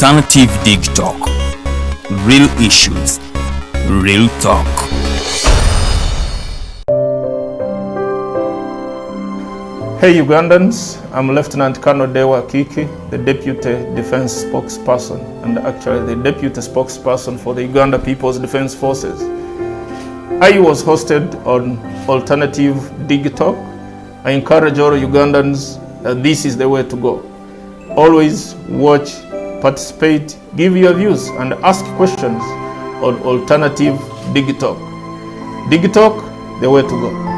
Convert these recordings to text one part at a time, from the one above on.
Alternative Dig Talk. Real issues, real talk. Hey Ugandans, I'm Lieutenant Colonel Dewa Kiki, the Deputy Defense Spokesperson and actually the Deputy Spokesperson for the Uganda People's Defense Forces. I was hosted on Alternative Dig Talk. I encourage all Ugandans that this is the way to go. Always watch, participate, give your views and ask questions on Alternative Dig Talk. Dig Talk, the way to go.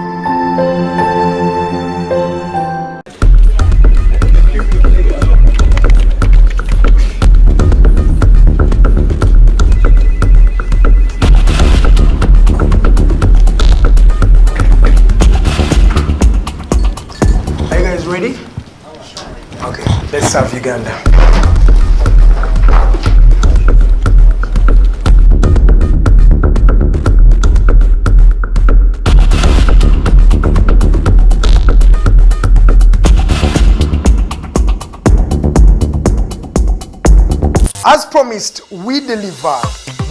Let's serve Uganda. As promised, we deliver.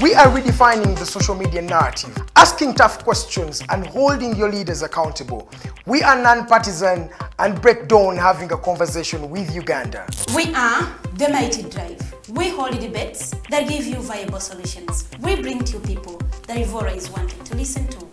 We are redefining the social media narrative, asking tough questions and holding your leaders accountable. We are non-partisan and break down having a conversation with Uganda. We are the Mighty Drive. We hold debates that give you viable solutions. We bring to you people that Ivora is wanted to listen to.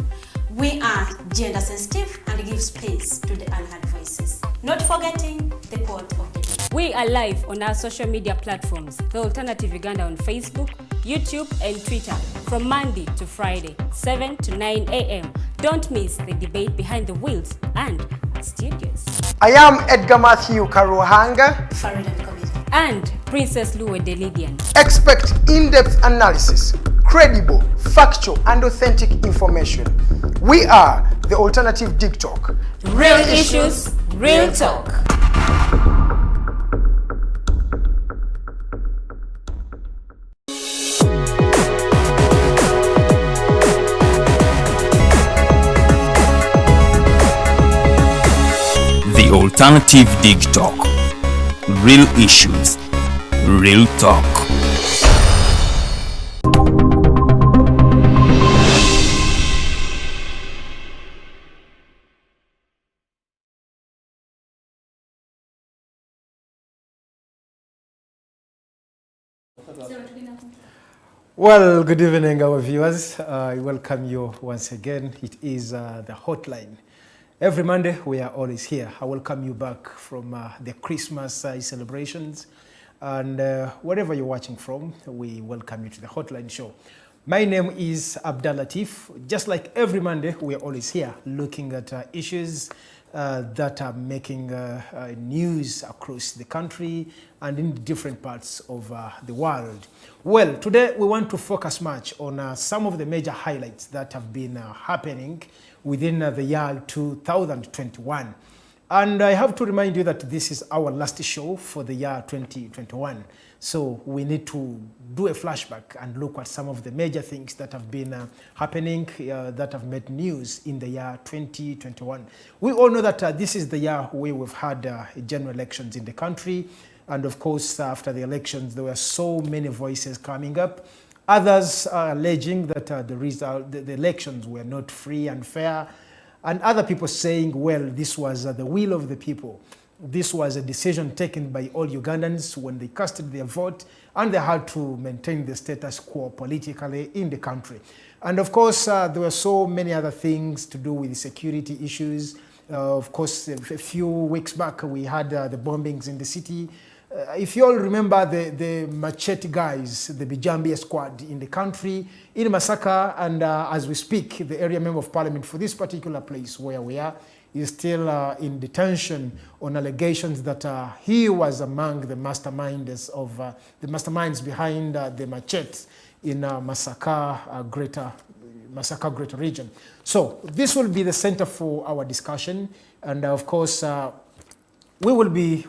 We are gender sensitive and give space to the unheard voices. Not forgetting the quote of the day. We are live on our social media platforms, The Alternative Uganda on Facebook, YouTube and Twitter from Monday to Friday, 7 to 9 a.m. Don't miss the debate behind the wheels and studios. I am Edgar Matthew Karuhanga and Princess Luwe Delidian. Expect in-depth analysis, credible, factual and authentic information. We are the Alternative Dig Talk. Real issues, real talk. Alternative Dig Talk. Real issues, real talk. Well, good evening, our viewers. I welcome you once again. It is the hotline. Every Monday, we are always here. I welcome you back from the Christmas celebrations. And wherever you're watching from, we welcome you to the Hotline Show. My name is Abdalla Tiff. Just like every Monday, we are always here looking at issues that are making news across the country and in different parts of the world. Well, today we want to focus much on some of the major highlights that have been happening within the year 2021. And I have to remind you that this is our last show for the year 2021. So we need to do a flashback and look at some of the major things that have been happening that have made news in the year 2021. We all know that this is the year where we've had general elections in the country. And of course, after the elections, there were so many voices coming up. Others are alleging that the elections were not free and fair. And other people saying, well, this was the will of the people. This was a decision taken by all Ugandans when they casted their vote, and they had to maintain the status quo politically in the country. And of course, there were so many other things to do with security issues. Of course, a few weeks back, we had the bombings in the city. If you all remember the machete guys, the Bijambia squad in the country, in Masaka, and as we speak, the area member of parliament for this particular place where we are is still in detention on allegations that he was among the masterminds behind the machete in Masaka Greater Region. So this will be the center for our discussion, and of course, We will be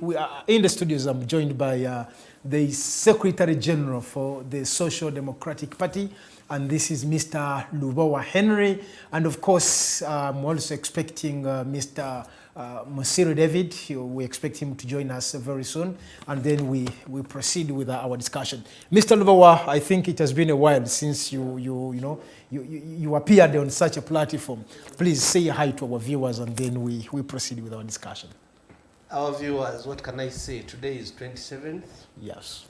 in the studios. I'm joined by the Secretary General for the Social Democratic Party, and this is Mr. Lubowa Henry. And of course, I'm also expecting Mr. Musiri David. We expect him to join us very soon, and then we proceed with our discussion. Mr. Lubowa, I think it has been a while since you appeared on such a platform. Please say hi to our viewers, and then we proceed with our discussion. Our viewers, what can I say? Today is 27th? Yes.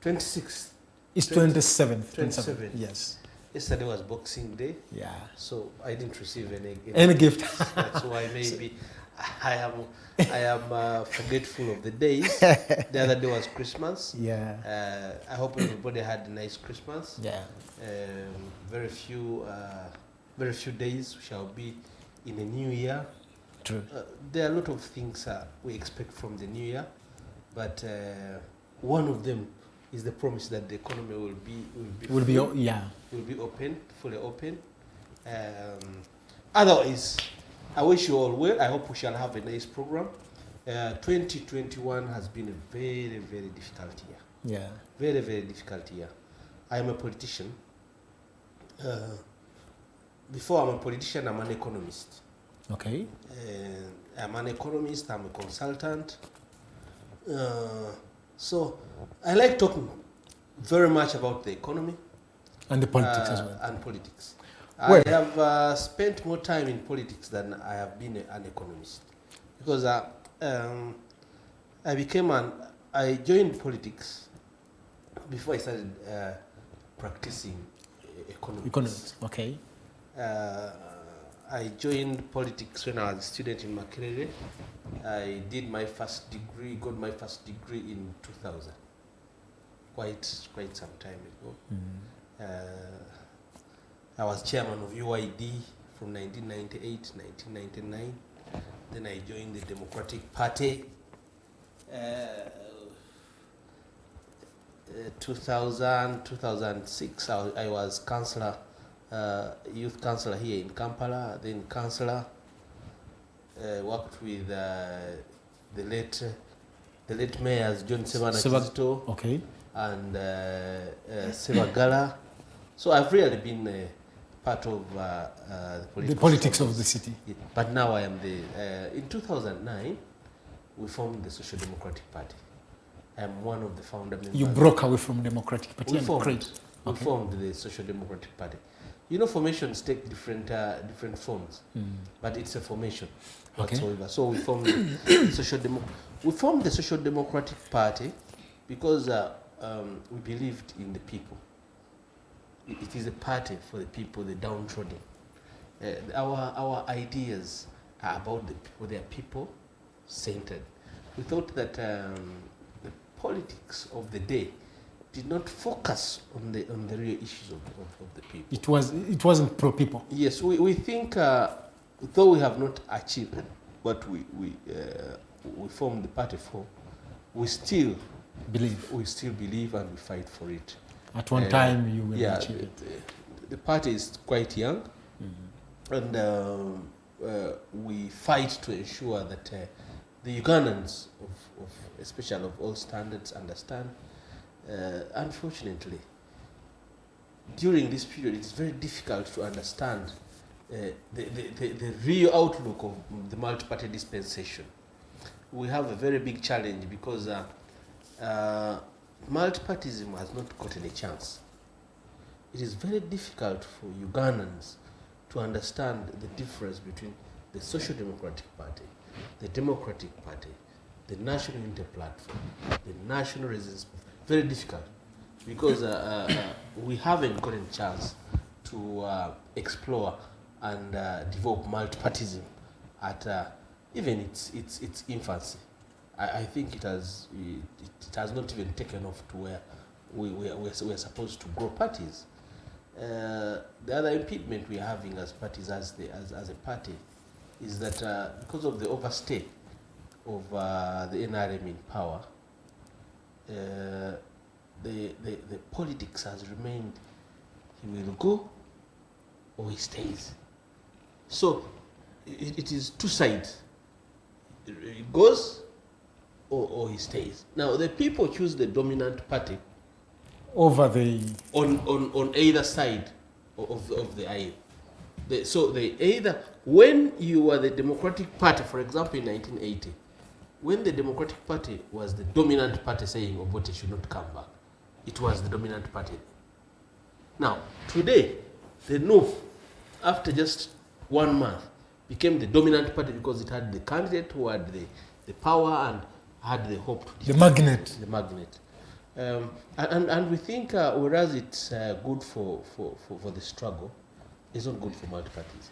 26th? It's 27th. 27th. Yes. Yesterday was Boxing Day. Yeah. So I didn't receive any gift. That's why maybe I am forgetful of the days. The other day was Christmas. Yeah. I hope everybody had a nice Christmas. Yeah. Very few days shall be in the new year. True. There are a lot of things we expect from the new year, but one of them is the promise that the economy will be open, fully open. Otherwise, I wish you all well. I hope we shall have a nice program. 2021 has been a very, very difficult year. Yeah. Very, very difficult year. I am a politician. Before I'm a politician, I'm an economist. Okay. I'm an economist, I'm a consultant. So I like talking very much about the economy. And the politics as well. And politics. Well, I have spent more time in politics than I have been an economist. Because I joined politics before I started practicing economics. Okay. I joined politics when I was a student in Makerere. I did my first degree, got my first degree in 2000, quite some time ago. I was chairman of UID from 1998 to 1999. Then I joined the Democratic Party. 2006, I was councillor. Youth councillor here in Kampala, then councillor, worked with the late mayors John Sevana okay, and Sevagala. So I've really been part of the politics of the city. Yeah. But now I am in 2009, we formed the Social Democratic Party. I am one of the founder members. You broke away from Democratic Party. We formed the Social Democratic Party. You know, formations take different forms, but it's a formation whatsoever. So we formed the Social Democratic Party because we believed in the people. It is a party for the people, the downtrodden. Our ideas are about the people. They are people-centered. We thought that the politics of the day did not focus on the real issues of the people. It wasn't pro people. Yes, we think though we have not achieved what we formed the party for, we still believe and we fight for it. At one time you will achieve it. The party is quite young, and we fight to ensure that the Ugandans, especially of all standards, understand. Unfortunately, during this period, it's very difficult to understand the real outlook of the multi-party dispensation. We have a very big challenge because multi-partyism has not gotten a chance. It is very difficult for Ugandans to understand the difference between the Social Democratic Party, the Democratic Party, the National Unity Platform, the National Resistance. Very difficult because we haven't gotten a chance to explore and develop multipartyism at even its infancy. I think it has not even taken off to where we're supposed to grow parties. The other impediment we're having as parties, as a party, is that because of the overstay of the NRM in power, the politics has remained, he will go or he stays. So it is two sides. It goes or he stays. Now, the people choose the dominant party over the on either side of the aisle. So they either, when you were the Democratic Party, for example, in 1980, when the Democratic Party was the dominant party saying Obote should not come back, it was the dominant party. Now, today, the NUP, after just 1 month, became the dominant party because it had the candidate who had the power and had the hope to the magnet. The magnet. And we think, whereas it's good for the struggle, it's not good for multi-parties.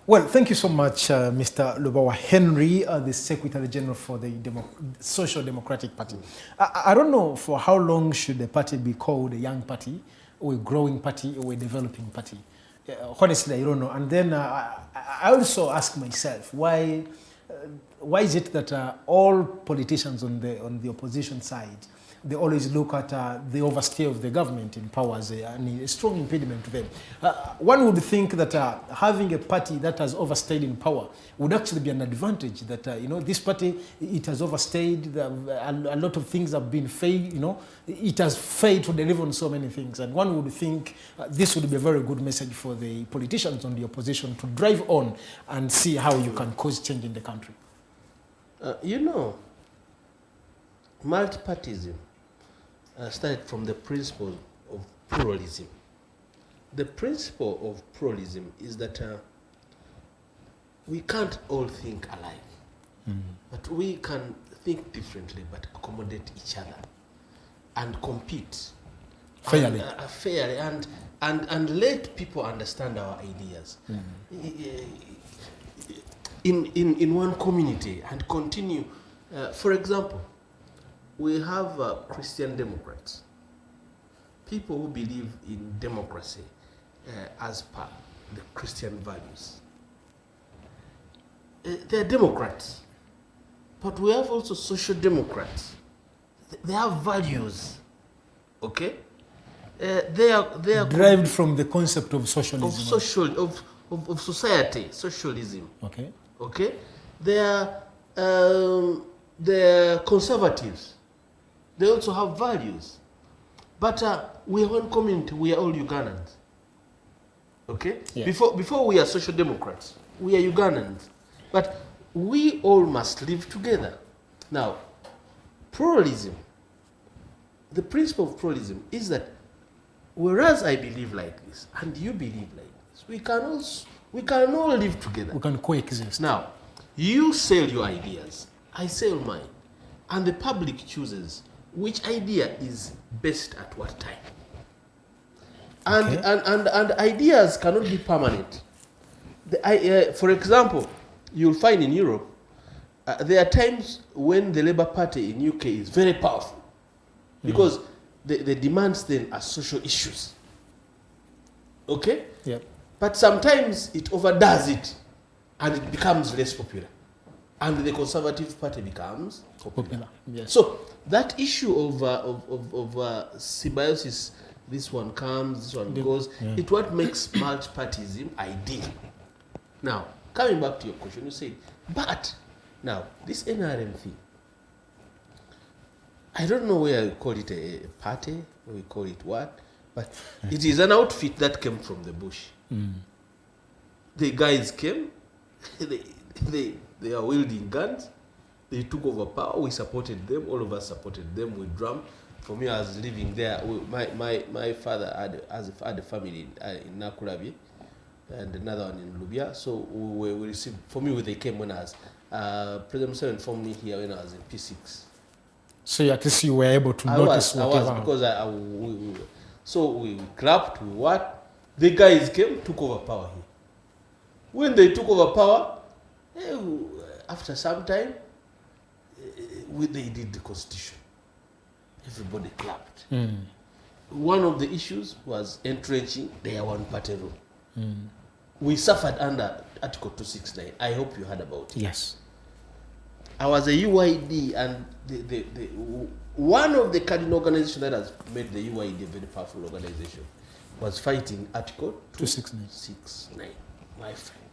Well, thank you so much, Mr. Lubowa Henry, the Secretary General for the Social Democratic Party. I don't know for how long should the party be called a young party, or a growing party, or a developing party. Honestly, I don't know. And then I also ask myself, why is it that all politicians on the opposition side, they always look at the overstay of the government in power as a strong impediment to them? One would think that having a party that has overstayed in power would actually be an advantage, that, this party, it has overstayed, a lot of things have been failed, it has failed to deliver on so many things. And one would think this would be a very good message for the politicians on the opposition to drive on and see how you can cause change in the country. Multipartyism started from the principle of pluralism. The principle of pluralism is that we can't all think alike, but we can think differently but accommodate each other and compete fairly, and let people understand our ideas in one community and continue. For example, we have Christian Democrats, people who believe in democracy as per the Christian values. They're Democrats, but we have also Social Democrats. They have values, okay? They are derived from the concept of socialism. Of society, socialism. Okay. Okay? They're conservatives. They also have values. But we are one community, we are all Ugandans. Okay? Yeah. Before we are Social Democrats, we are Ugandans. But we all must live together. Now, pluralism, the principle of pluralism is that whereas I believe like this and you believe like this, we can all live together. We can coexist. Now, you sell your ideas, I sell mine, and the public chooses which idea is best at what time. And ideas cannot be permanent. For example, you'll find in Europe, there are times when the Labour Party in UK is very powerful because the demands then are social issues. Okay? Yep. But sometimes it overdoes it and it becomes less popular. And the Conservative Party becomes popular. Yes. So that issue of symbiosis, this one comes, this one goes, it's what makes multipartyism ideal. Now, coming back to your question, you say, but now, this NRM thing, I don't know where we call it a party, or we call it what, but it is an outfit that came from the bush. The guys came, they are wielding guns, they took over power, we supported them, all of us supported them with drum. For me, I was living there, my father had a family in Nakurabi, and another one in Lubia, so we received, for me, they came when I was, President Museven informed me here when I was in P6. So at least you were able to notice whatever. I was, because so we clapped, we what? The guys came, took over power here. When they took over power, after some time, they did the constitution. Everybody clapped. One of the issues was entrenching their one-party rule. We suffered under Article 269. I hope you heard about it. Yes. I was a UID, and one of the cardinal organizations that has made the UID a very powerful organization was fighting Article 269. My friend.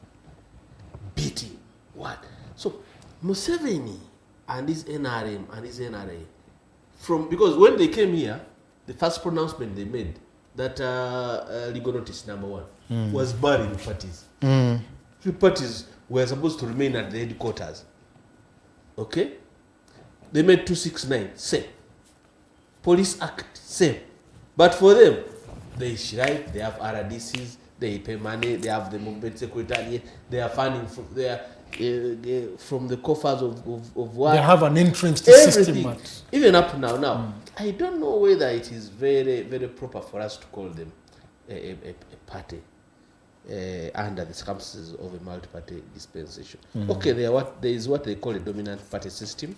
Beating. What? So, Museveni and this NRM and this NRA, because when they came here, the first pronouncement they made that legal notice number 1 was barring parties. Few parties were supposed to remain at the headquarters. Okay? They made 269, same. Police Act, same. But for them, they write, they have RDCs, they pay money, they have the movement secretariat, they are funding from the coffers of what? They have an entrenched system. Even up now. I don't know whether it is very, very proper for us to call them a party under the circumstances of a multi-party dispensation. Okay, there is what they call a dominant party system,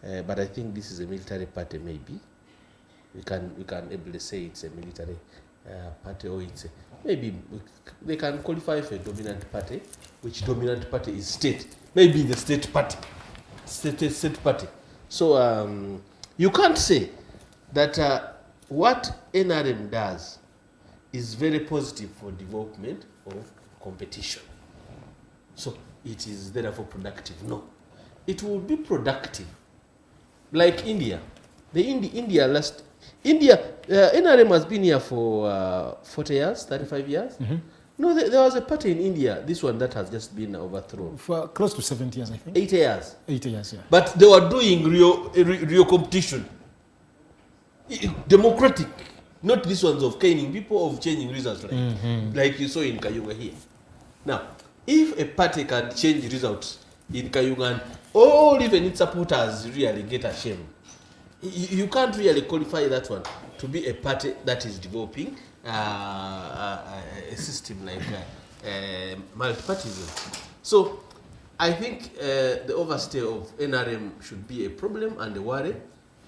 but I think this is a military party. Maybe we can ably say it's a military party, or it's maybe they can qualify for a dominant party, which dominant party is state. Maybe the state party, state party. So you can't say that what NRM does is very positive for development of competition. So it is therefore productive. No, it will be productive. Like India, NRM has been here for 40 years, 35 years. No, there was a party in India, this one that has just been overthrown. For close to 70 years, I think. 8 years. 8 years, yeah. But they were doing real competition. Democratic. Not these ones of caning people, of changing results like you saw in Kayunga here. Now, if a party can change results in Kayunga and all even its supporters really get ashamed, you can't really qualify that one to be a party that is developing a system like multipartyism. So I think the overstay of NRM should be a problem and a worry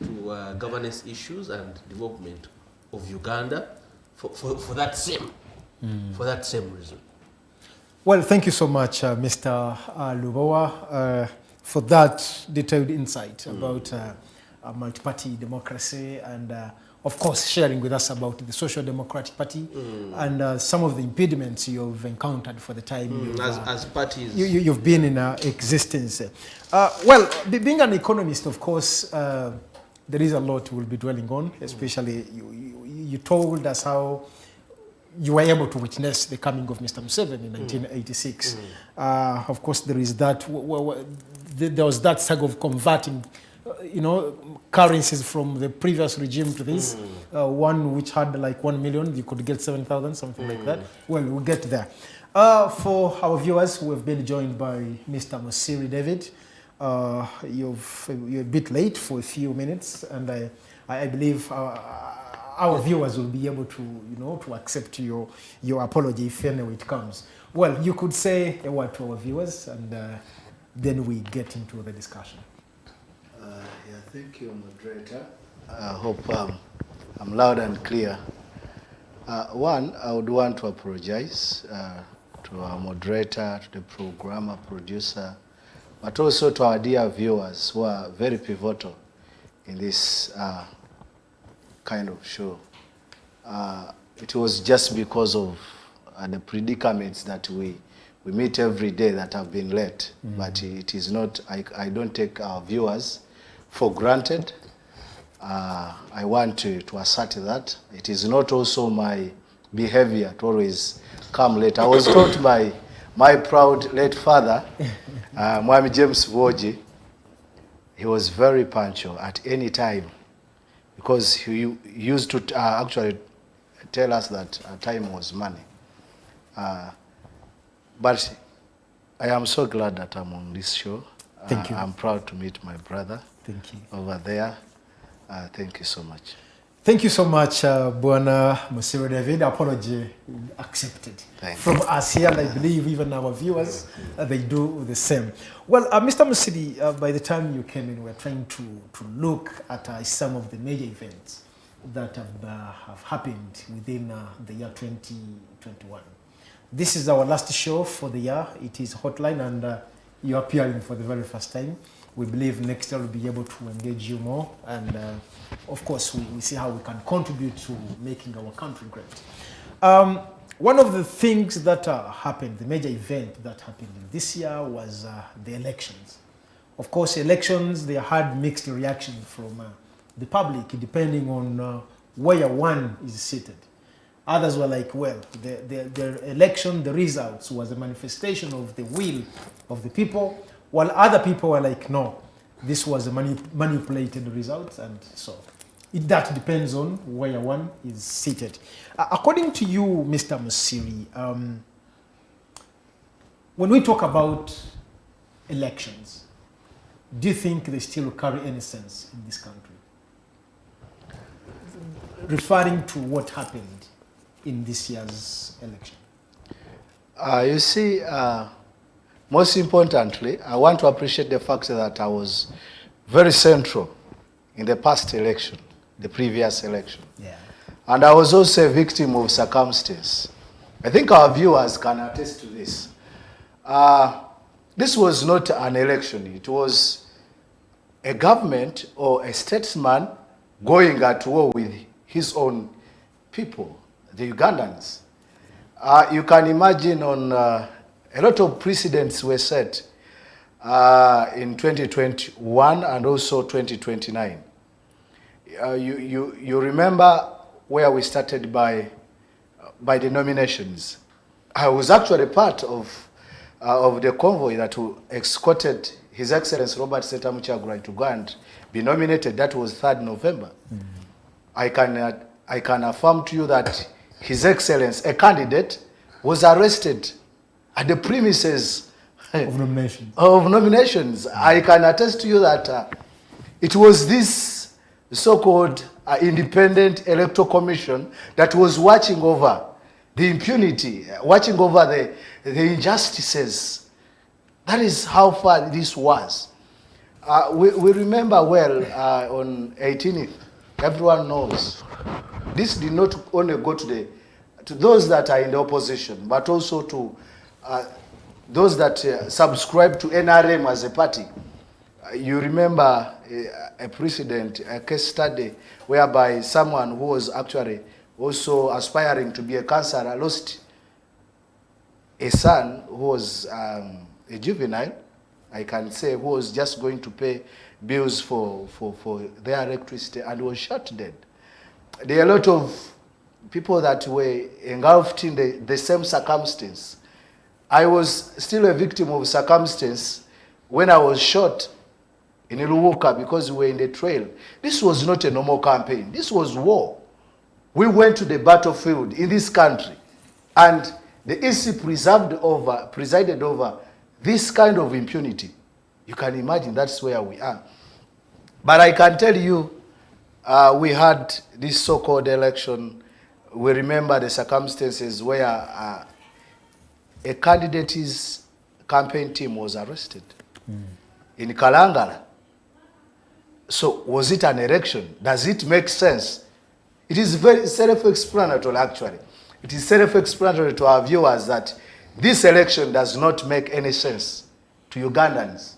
to governance issues and development of Uganda for that same reason. Well, thank you so much, Mr. Lubowa, for that detailed insight about multi-party democracy and, of course, sharing with us about the Social Democratic Party and some of the impediments you've encountered for the time as parties you've been in existence. Well, being an economist, of course, there is a lot we'll be dwelling on, especially you told us how you were able to witness the coming of Mr. Museven in 1986. Of course, there is that. There was that saga of converting, currencies from the previous regime to this. One which had like 1 million, you could get 7,000, something like that. Well, we'll get there. For our viewers, we've been joined by Mr. Musiri David. You're a bit late for a few minutes, and I believe our viewers will be able to, to accept your apology if anyway it comes. Well, you could say a word to our viewers, and then we get into the discussion. Thank you, moderator. I hope I'm loud and clear. One, I would want to apologize to our moderator, to the programmer, producer, but also to our dear viewers who are very pivotal in this kind of show. It was just because of the predicaments that we meet every day that have been late, but it is not, I don't take our viewers for granted. I want to assert that. It is not also my behavior to always come late. I was taught by my proud late father, Mwami James Voji. He was very punctual at any time because he used to actually tell us that time was money. But I am so glad that I'm on this show. Thank you. I'm proud to meet my brother. Thank you. Over there. Thank you so much. Thank you so much, Bwana Musiri David. Apology accepted from us here, and I believe even our viewers, they do the same. Well, Mr. Musiri, by the time you came in, we were trying to look at some of the major events that have happened within the year 2021. This is our last show for the year. It is Hotline, and you're appearing for the very first time. We believe next year we'll be able to engage you more, and of course we see how we can contribute to making our country great. One of the things that happened, the major event that happened this year was the elections Of course, elections, they had mixed reactions from the public, depending on where one is seated. Others were like, well, the election, the results was a manifestation of the will of the people, while other people were like, no, this was a manipulated result, and so that depends on where one is seated. According to you, Mr. Musiri, when we talk about elections, do you think they still carry any sense in this country? Referring to what happened in this year's election. You see, most importantly, I want to appreciate the fact that I was very central in the past election, the previous election. Yeah. And I was also a victim of circumstance. I think our viewers can attest to this. This was not an election. It was a government or a statesman going at war with his own people, the Ugandans. You can imagine on a lot of precedents were set in 2021 and also 2029. You remember where we started by the nominations. I was actually part of the convoy that escorted His Excellency Robert Seta Muchagula to go and be nominated. That was 3rd November. Mm-hmm. I can affirm to you that His Excellency, a candidate, was arrested at the premises of nominations. I can attest to you that it was this so-called independent electoral commission that was watching over the impunity, watching over the injustices. That is how far this was. We remember well on 18th, everyone knows, this did not only go to those that are in the opposition, but also to those that subscribe to NRM as a party. You remember a precedent, a case study, whereby someone who was actually also aspiring to be a councillor lost a son who was a juvenile, I can say, who was just going to pay bills for their electricity and was shot dead. There are a lot of people that were engulfed in the same circumstance. I was still a victim of circumstance when I was shot in Luwoka because we were in the trail. This was not a normal campaign. This was war. We went to the battlefield in this country, and the EC presided over this kind of impunity. You can imagine that's where we are. But I can tell you, we had this so-called election. We remember the circumstances where a candidate's campaign team was arrested in Kalangala. So was it an election? Does it make sense? It is very self-explanatory, actually. It is self-explanatory to our viewers that this election does not make any sense to Ugandans.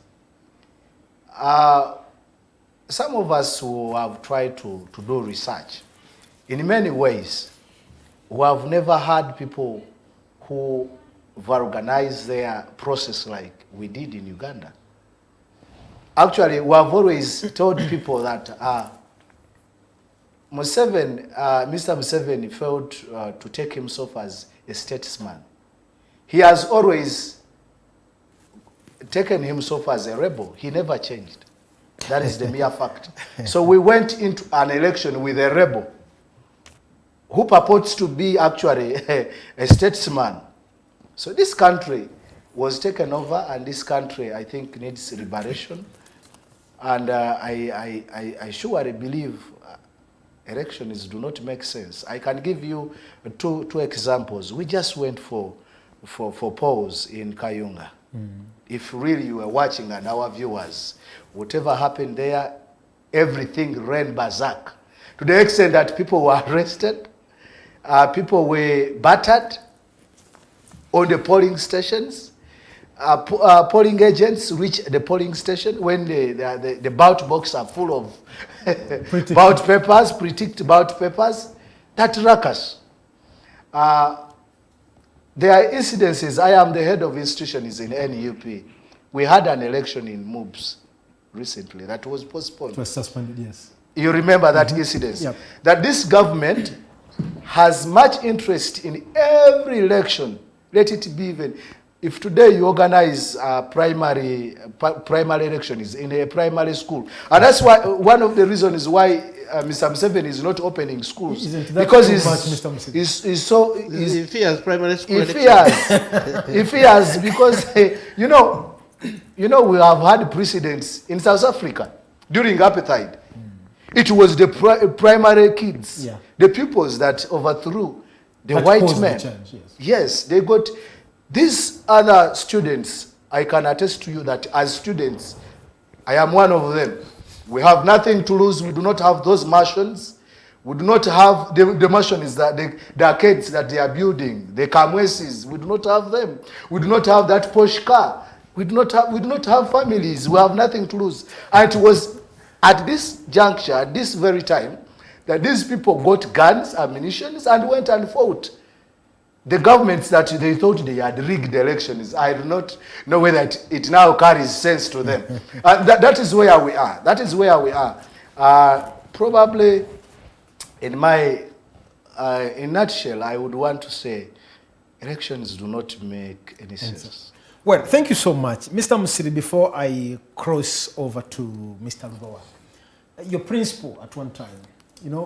Some of us who have tried to do research, in many ways, we have never had people who have organized their process like we did in Uganda. Actually, we have always told people that Mr. Museven failed to take himself as a statesman. He has always taken himself as a rebel. He never changed. That is the mere fact. So we went into an election with a rebel who purports to be actually a statesman. So this country was taken over, and this country, I think, needs liberation. And I surely believe elections do not make sense. I can give you two examples. We just went for polls in Kayunga. If really you were watching, and our viewers, whatever happened there, everything ran berserk. To the extent that people were arrested, people were battered on the polling stations. Polling agents reach the polling station when the ballot boxes are full of ballot papers, pre-ticked ballot papers. That ruckus. There are incidences. I am the head of institutions in NUP. We had an election in MUBS recently that was postponed. It was suspended, yes. You remember that incident? Yep. That this government has much interest in every election. Let it be even. If today you organize primary elections in a primary school, and that's why one of the reasons why Mr. Museven is not opening schools, because he's so if he has primary school, if he has because you know we have had precedents in South Africa during apartheid. It was the primary kids, the pupils that overthrew the white men. Yes, they got. These other students, I can attest to you that as students, I am one of them. We have nothing to lose. We do not have those mansions. We do not have, the mansion is that the arcades that they are building, the Kamwesis, we do not have them. We do not have that posh car. We do not have families. We have nothing to lose. And it was at this juncture, at this very time, that these people got guns, ammunition, and went and fought. The governments that they thought they had rigged the elections, I do not know whether it now carries sense to them. That is where we are. That is where we are. Probably, in nutshell, I would want to say, elections do not make any sense. Well, thank you so much. Mr. Musiri, before I cross over to Mr. Lubowa, your principle at one time,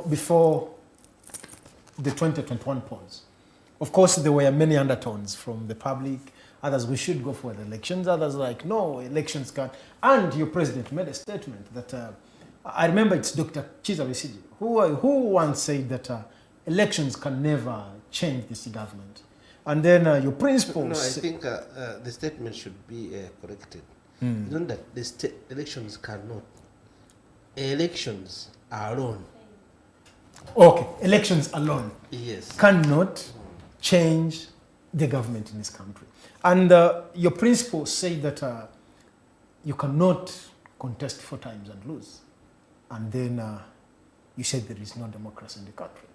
before the 2021 polls, of course, there were many undertones from the public. Others, we should go for the elections. Others, like, no, elections can't. And your president made a statement that, I remember it's Dr. Chiza Besigi, who once said that elections can never change this government. And then your principles... No, I think the statement should be corrected. Not that the elections cannot. Elections alone. Okay, elections alone. Yes. Cannot change the government in this country. And your principles say that you cannot contest 4 times and lose. And then you said there is no democracy in the country.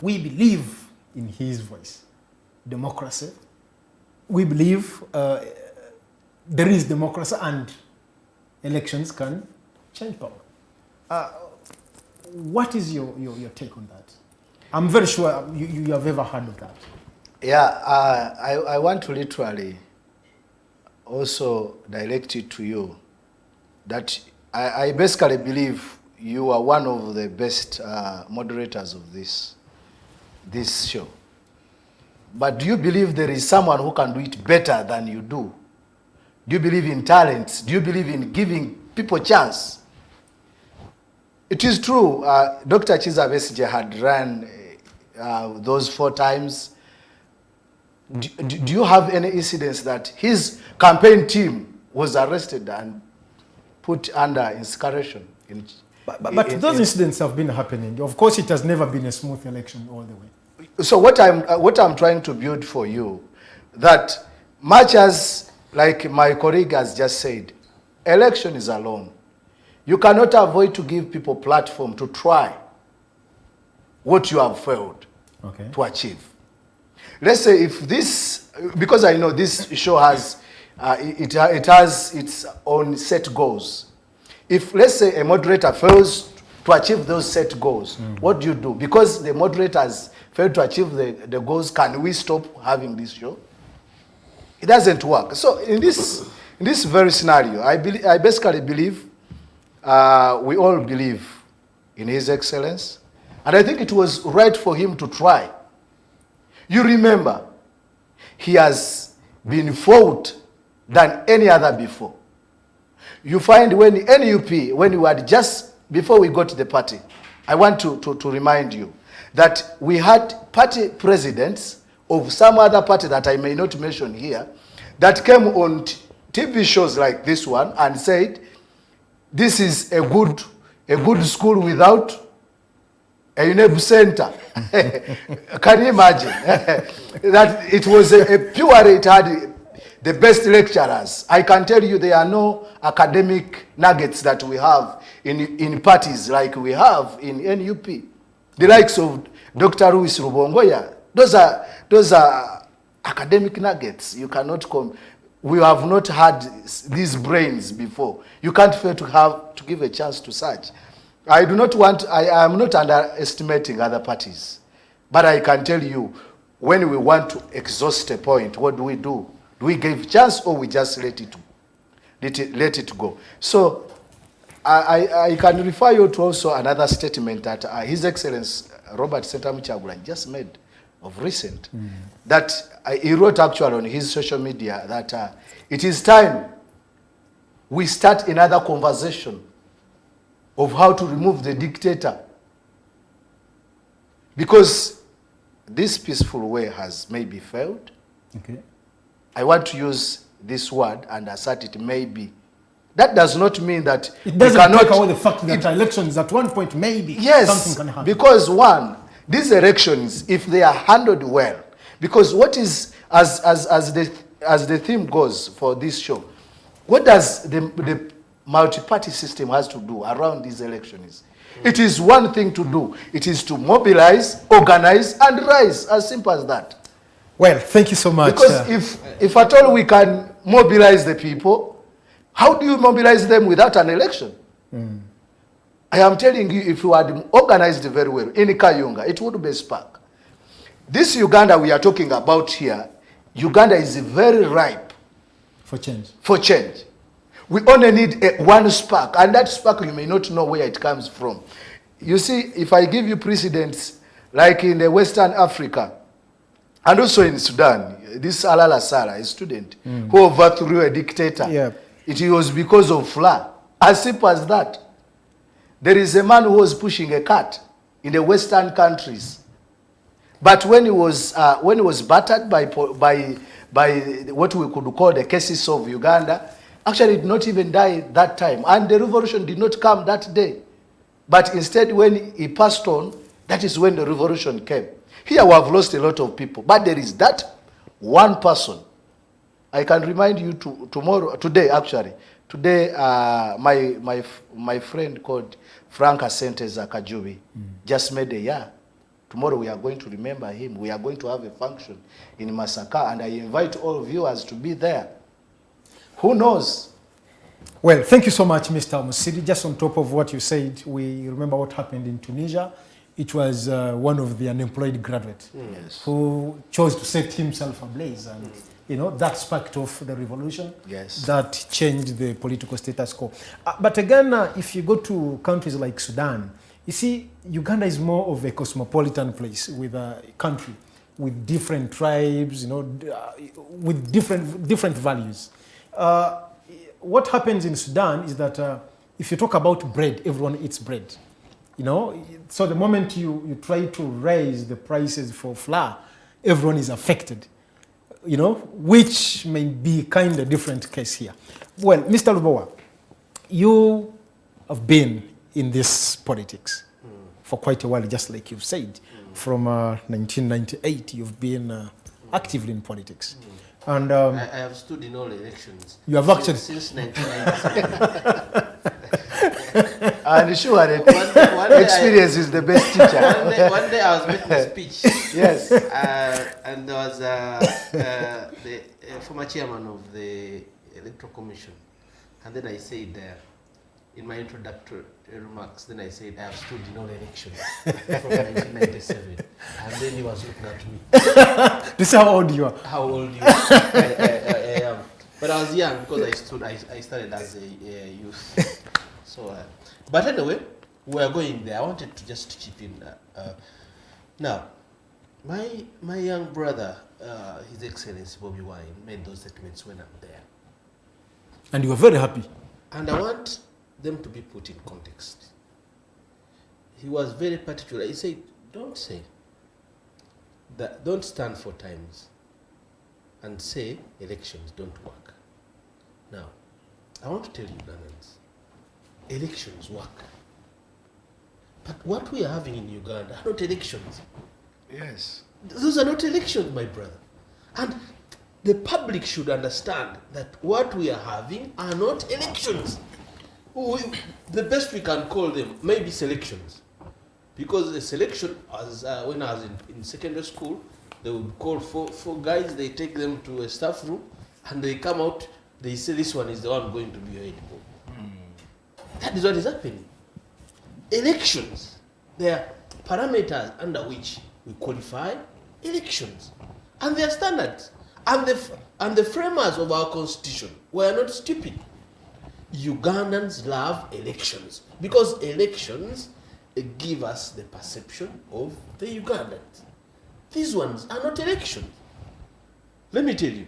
We believe in his voice. Democracy. We believe there is democracy and elections can change power. What is your take on that? I'm very sure you have ever heard of that. Yeah, I want to literally also direct it to you that I basically believe you are one of the best moderators of this show. But do you believe there is someone who can do it better than you do? Do you believe in talent? Do you believe in giving people a chance? It is true, Dr. Chiza Besigi had run those 4 times. Do you have any incidents that his campaign team was arrested and put under incarceration? But those incidents have been happening. Of course, it has never been a smooth election all the way. So what I'm trying to build for you, that much as, like my colleague has just said, election is alone. You cannot avoid to give people platform to try what you have failed to achieve. Let's say if this, because I know this show has, it has its own set goals. If, let's say, a moderator fails to achieve those set goals, what do you do? Because the moderators failed to achieve the goals, can we stop having this show? It doesn't work. So in this very scenario, I basically believe, we all believe in His Excellence, and I think it was right for him to try. You remember, he has been fought than any other before. You find when NUP, when you had just before we got to the party, I want to remind you that we had party presidents of some other party that I may not mention here that came on TV shows like this one and said, this is a good school without a UNEB center. Can you imagine? That it was purely, it had the best lecturers. I can tell you there are no academic nuggets that we have in parties like we have in NUP. The likes of Dr. Ruiz Rubongoya, those are academic nuggets. You cannot we have not had these brains before. You can't fail to give a chance to search. I am not underestimating other parties, but I can tell you, when we want to exhaust a point, what do? Do we give chance, or we just let it go? So I can refer you to also another statement that His Excellency Robert Sentamu Kyagulanyi just made of recent, that he wrote actually on his social media that it is time we start another conversation of how to remove the dictator, because this peaceful way has maybe failed. Okay. I want to use this word and assert it maybe. That does not mean that it doesn't take away the fact that elections at one point maybe something can happen. Because one, these elections, if they are handled well, because what is, as the theme goes for this show, what does the multi-party system has to do around these elections? It is one thing to do. It is to mobilize, organize, and rise. As simple as that. Well, thank you so much. Because if at all we can mobilize the people, how do you mobilize them without an election? I am telling you, if you had organized very well in Kayunga, it would be a spark. This Uganda we are talking about here, Uganda is very ripe for change. For change. We only need one spark, and that spark you may not know where it comes from. You see, if I give you precedents, like in the Western Africa, and also in Sudan, this Alala Sara, a student, who overthrew a dictator, it was because of flour. As simple as that. There is a man who was pushing a cart in the Western countries, but when he was battered by what we could call the cases of Uganda, actually did not even die that time, and the revolution did not come that day. But instead, when he passed on, that is when the revolution came. Here we have lost a lot of people, but there is that one person. I can remind you today, my friend called Frank Asante Zakajubi just made a year. Tomorrow we are going to remember him. We are going to have a function in Masaka, and I invite all viewers to be there. Who knows? Well, thank you so much, Mr. Musiri. Just on top of what you said, we remember what happened in Tunisia. It was one of the unemployed graduates who chose to set himself ablaze, and that sparked off the revolution. That changed the political status quo. But again, if you go to countries like Sudan, you see, Uganda is more of a cosmopolitan place, with a country with different tribes, with different values. What happens in Sudan is that if you talk about bread, everyone eats bread. So the moment you try to raise the prices for flour, everyone is affected, which may be kind of different case here. Well, Mr. Lubowa, you have been in this politics for quite a while, just like you've said. From 1998, you've been actively in politics. And I have stood in all elections. You have actually since 1997. And sure, experience is the best teacher. One day I was making a speech. Yes. And there was the former chairman of the Electoral Commission. And then I said, in my introductory remarks, then I said, I have stood in all elections from 1997. And then he was looking at me. This is how old you are. How old you are? I am. But I was young because I started as a youth. So, but anyway, we are going there. I wanted to just chip in. Now, my young brother, His Excellency Bobby Wine, made those statements when I'm there. And you were very happy. And I want them to be put in context. He was very particular. He said, don't say that, don't stand for times and say elections don't work. Now, I want to tell you, Ugandans, elections work. But what we are having in Uganda are not elections. Yes. Those are not elections, my brother. And the public should understand that what we are having are not elections. The best we can call them maybe selections. Because a selection, as when I was in secondary school, they would call four guys, they take them to a staff room, and they come out, they say this one is the one going to be your head coach. That is what is happening. Elections, there are parameters under which we qualify elections, and there are standards. And the framers of our constitution were not stupid. Ugandans love elections because elections give us the perception of the Ugandans. These ones are not elections. Let me tell you.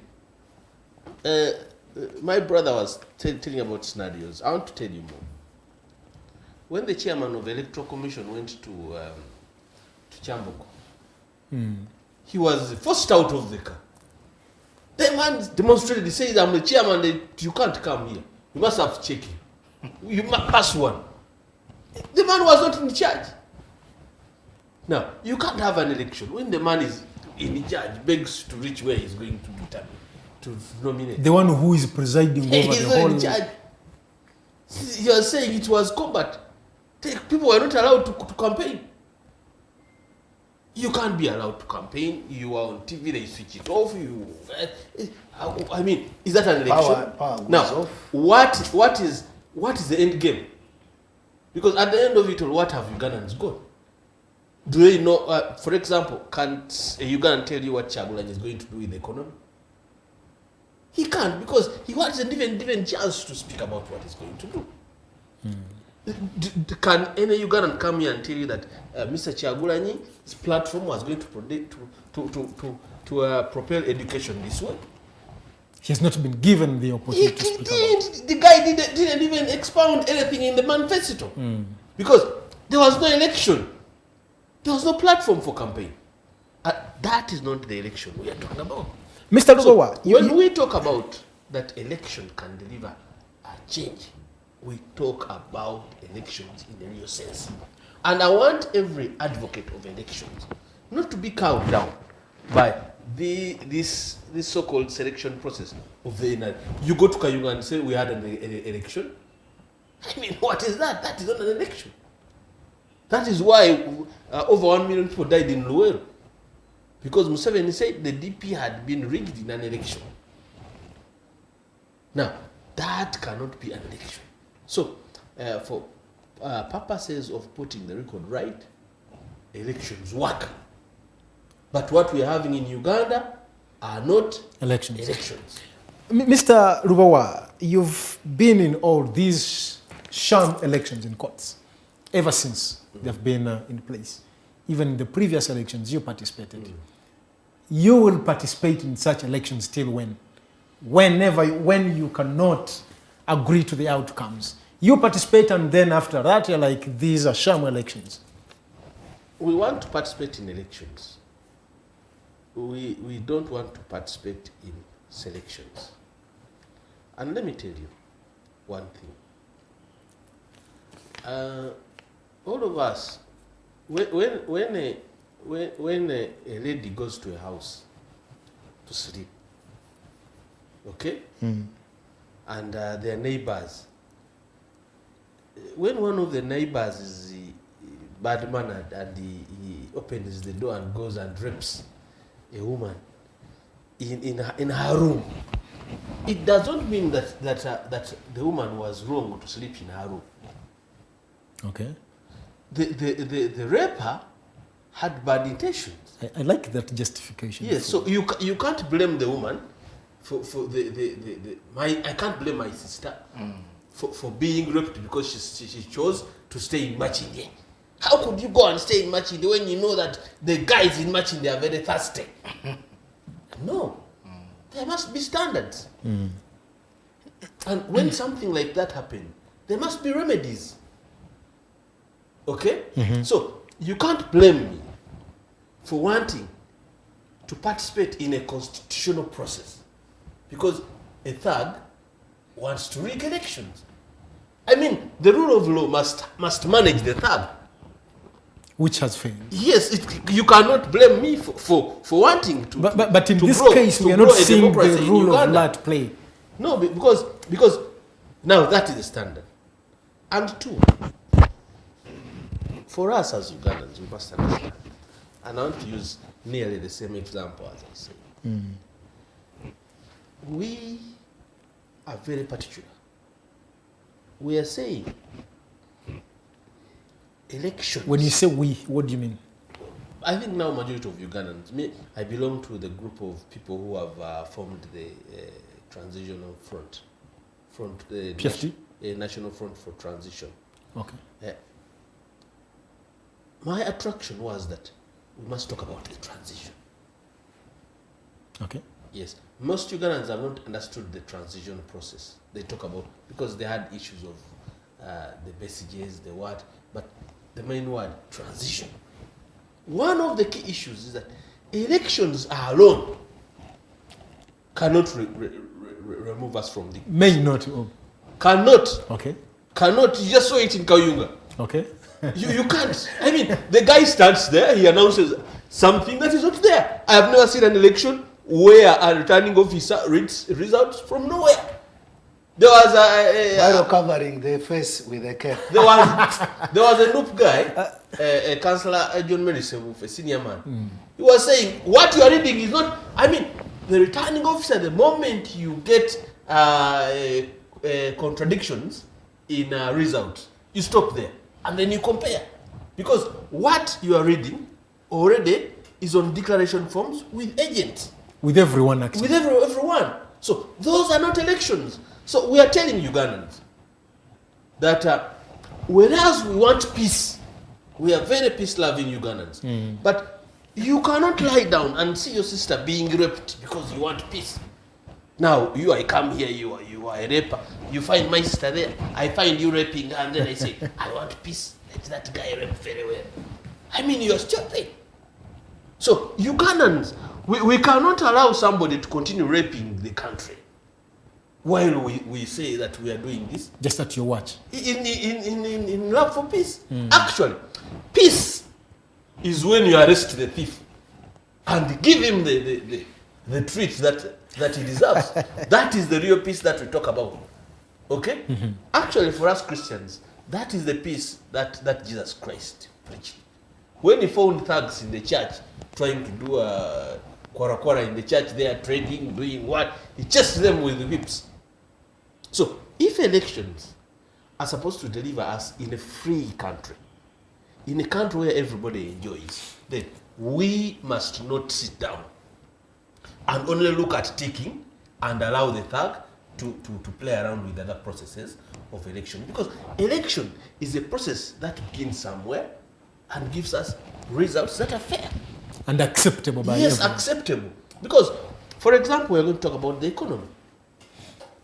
My brother was telling about scenarios. I want to tell you more. When the chairman of the Electoral Commission went to Chambuko, he was forced out of the car. The man demonstrated, he said, I'm the chairman, you can't come here. You must have checking. You must pass one. The man was not in charge. Now, you can't have an election when the man is in charge, begs to reach where he's going to determine, to nominate. The one who is presiding over the whole... He's in charge. You are saying it was combat. People were not allowed to campaign. You can't be allowed to campaign. You are on TV, they switch it off. I mean, is that an election? Power now, what is the end game? Because at the end of it all, what have Ugandans got? Do they know, for example, can a Ugandan tell you what Kyagulanyi is going to do with the economy? He can't, because he wasn't even given chance to speak about what he's going to do. Can any Ugandan come here and tell you that Mr. Kyagulanyi's platform was going to propel education this way? He has not been given the opportunity to speak about. The guy didn't even expound anything in the manifesto. Because there was no election. There was no platform for campaign. That is not the election we are talking about. Mr. Lubowa, when we talk about that election can deliver a change, we talk about elections in the real sense. And I want every advocate of elections not to be cowed down by this so-called selection process of the NUP. You go to Kayunga and say we had an election. I mean, what is that? That is not an election. That is why over 1 million people died in Luweero. Because Museven said the DP had been rigged in an election. Now, that cannot be an election. So, for purposes of putting the record right, elections work. But what we are having in Uganda are not elections. Mr. Lubowa, you've been in all these sham elections in courts ever since they've been in place. Even in the previous elections, you participated. You will participate in such elections till when? When you cannot agree to the outcomes. You participate, and then after that, you're like, these are sham elections. We want to participate in elections. We don't want to participate in selections. And let me tell you one thing. All of us, when a lady goes to a house to sleep, okay, and their neighbors, when one of the neighbors is bad-mannered and he opens the door and goes and rapes a woman in her room, it doesn't mean that the woman was wrong to sleep in her room. Okay. The raper had bad intentions. I like that justification. Yes, so you can't blame the woman for I can't blame my sister for being raped because she chose to stay in Machinde. How could you go and stay in Machinde when you know that the guys in Machinde are very thirsty? No. There must be standards. And when something like that happens, there must be remedies. Okay? So you can't blame me for wanting to participate in a constitutional process because a thug wants to rig elections. I mean, the rule of law must manage the thug. Which has failed. Yes, you cannot blame me for wanting to. But in to this grow, case, to we are grow not a seeing the democracy in rule of Uganda. law at play. No, because now that is the standard. And two, for us as Ugandans, we must understand. And I want to use nearly the same example as I say. we are very particular. We are saying elections. When you say we, what do you mean? I think now majority of Ugandans, I belong to the group of people who have formed the Transitional Front, the PFT? National Front for Transition. Okay. My attraction was that we must talk about the transition. Okay. Yes, most Ugandans have not understood the transition process. They talk about, because they had issues of the messages, the what, but the main word, transition. One of the key issues is that elections alone cannot remove us from the... May not. Oh. Cannot. Okay. Cannot. You just saw it in Kayunga. Okay. You can't. I mean, the guy stands there, he announces something that is not there. I have never seen an election where a returning officer reads results from nowhere. There was While covering the face with a cap. There was a NUP guy, Councillor John Medicine, a senior man. He was saying, what you are reading is not, I mean, the returning officer, the moment you get contradictions in a result, you stop there and then you compare. Because what you are reading already is on declaration forms with agents. With everyone, actually. With everyone. So those are not elections. So we are telling Ugandans that whereas we want peace, we are very peace-loving Ugandans. But you cannot lie down and see your sister being raped because you want peace. Now, I come here, you are a raper. You find my sister there, I find you raping, and then I say, I want peace. Let that guy rape very well. I mean, you are stupid. So, Ugandans, we cannot allow somebody to continue raping the country while we say that we are doing this. Just at your watch. In love for peace. Actually, peace is when you arrest the thief and give him the treat that he deserves. That is the real peace that we talk about. Okay? Actually, for us Christians, that is the peace that Jesus Christ preached. When he found thugs in the church trying to do a kwara in the church, they are trading, doing what? He chased them with the whips. So, if elections are supposed to deliver us in a free country, in a country where everybody enjoys, then we must not sit down and only look at ticking and allow the thug to play around with other processes of election. Because election is a process that begins somewhere and gives us results that are fair. And acceptable by everyone. Yes, everyone. acceptable. Because, for example, we're going to talk about the economy.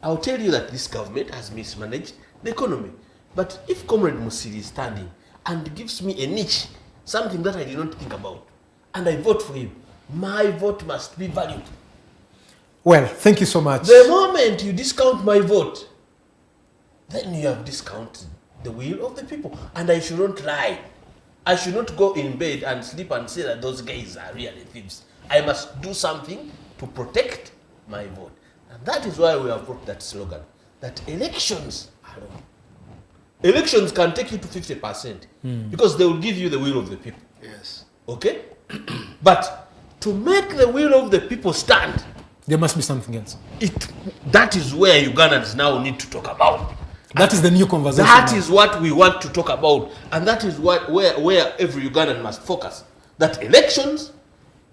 I'll tell you that this government has mismanaged the economy. But if Comrade Musiri is standing and gives me a niche, something that I did not think about, and I vote for him, my vote must be valued. Well, thank you so much. The moment you discount my vote, then you have discounted the will of the people. And I should not lie. I should not go in bed and sleep and say that those guys are really thieves. I must do something to protect my vote. And that is why we have brought that slogan, that elections alone. Elections can take you to 50% because they will give you the will of the people. Yes. Okay? But to make the will of the people stand, there must be something else. That is where Ugandans now need to talk about. That is the new conversation. That is what we want to talk about. And that is where every Ugandan must focus. That elections,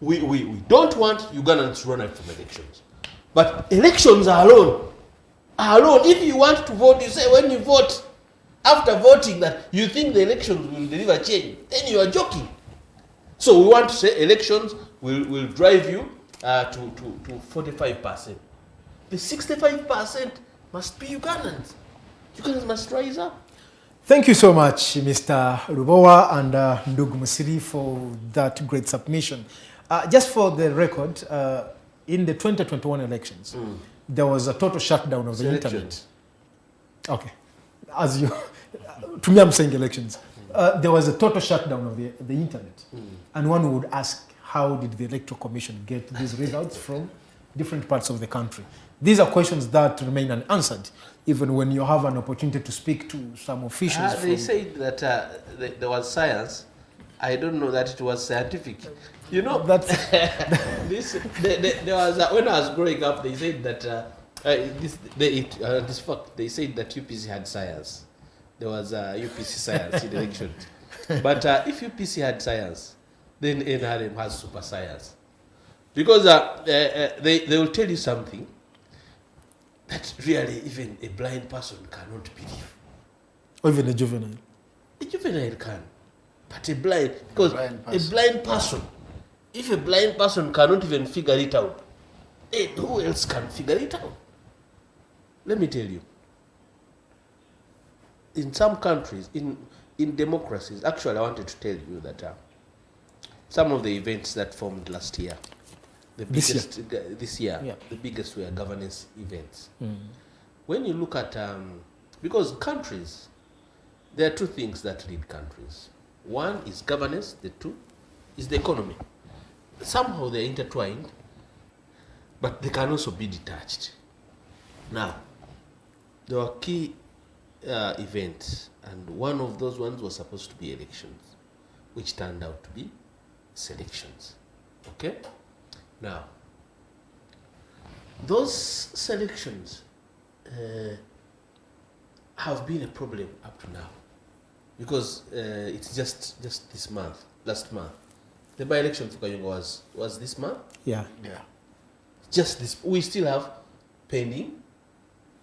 we don't want Ugandans to run out from elections. But elections are alone. If you want to vote, you say when you vote, after voting that you think the elections will deliver change, then you are joking. So we want to say elections will drive you to 45%. The 65% must be Ugandans. Ugandans must rise up. Thank you so much, Mr. Lubowa and Ndugu Musiri, for that great submission. Just for the record, in the 2021 elections, there was a total shutdown of the internet. Okay. As you, to me, I'm saying elections. There was a total shutdown of the internet. And one would ask, how did the Electoral Commission get these results from different parts of the country? These are questions that remain unanswered, even when you have an opportunity to speak to some officials. They said that there was science I don't know that it was scientific. You know, That's there was when I was growing up, they said that this fact they said that UPC had science. There was UPC science in elections, but if UPC had science, then NRM has super science, because they will tell you something that really even a blind person cannot believe. or even a juvenile. A juvenile can, but a blind, because a blind person, if a blind person cannot even figure it out, then who else can figure it out? Let me tell you, in some countries, in democracies, actually I wanted to tell you that some of the events that formed last year, this year, Yeah. the biggest were governance events. When you look at, because countries, there are two things that lead countries. One is governance, the two is the economy. Somehow they're intertwined, but they can also be detached. Now, there were key events, and one of those ones was supposed to be elections, which turned out to be selections. Okay? Now, those selections have been a problem up to now, because it's just this month, last month. The by-election for Kayunga was this month. Yeah. Just this, we still have pending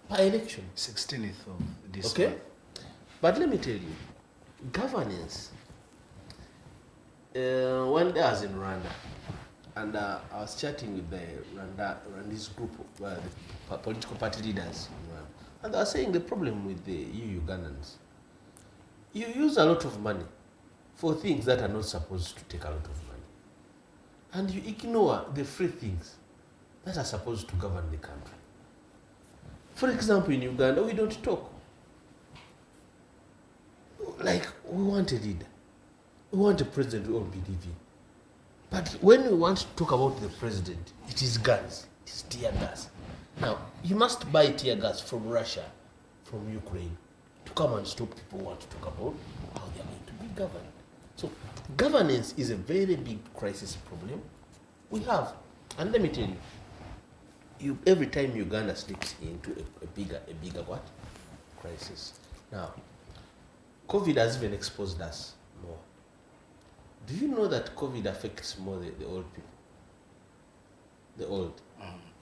by-election. 16th of this Okay? month. But let me tell you, governance, one day I was in Rwanda, and I was chatting with the Rwandese group of the political party leaders in Rwanda, and they were saying the problem with you Ugandans, you use a lot of money for things that are not supposed to take a lot of money, and you ignore the free things that are supposed to govern the country. For example, in Uganda, we don't talk. Like, we want a leader. We want a president we all believe in. But when we want to talk about the president, it is guns, it is tear gas. Now, you must buy tear gas from Russia, from Ukraine, to come and stop people who want to talk about how they are going to be governed. So, governance is a very big crisis problem we have. And let me tell you, every time Uganda slips into a bigger what? Crisis. Now, COVID has even exposed us more. Do you know that COVID affects more the old people? The old,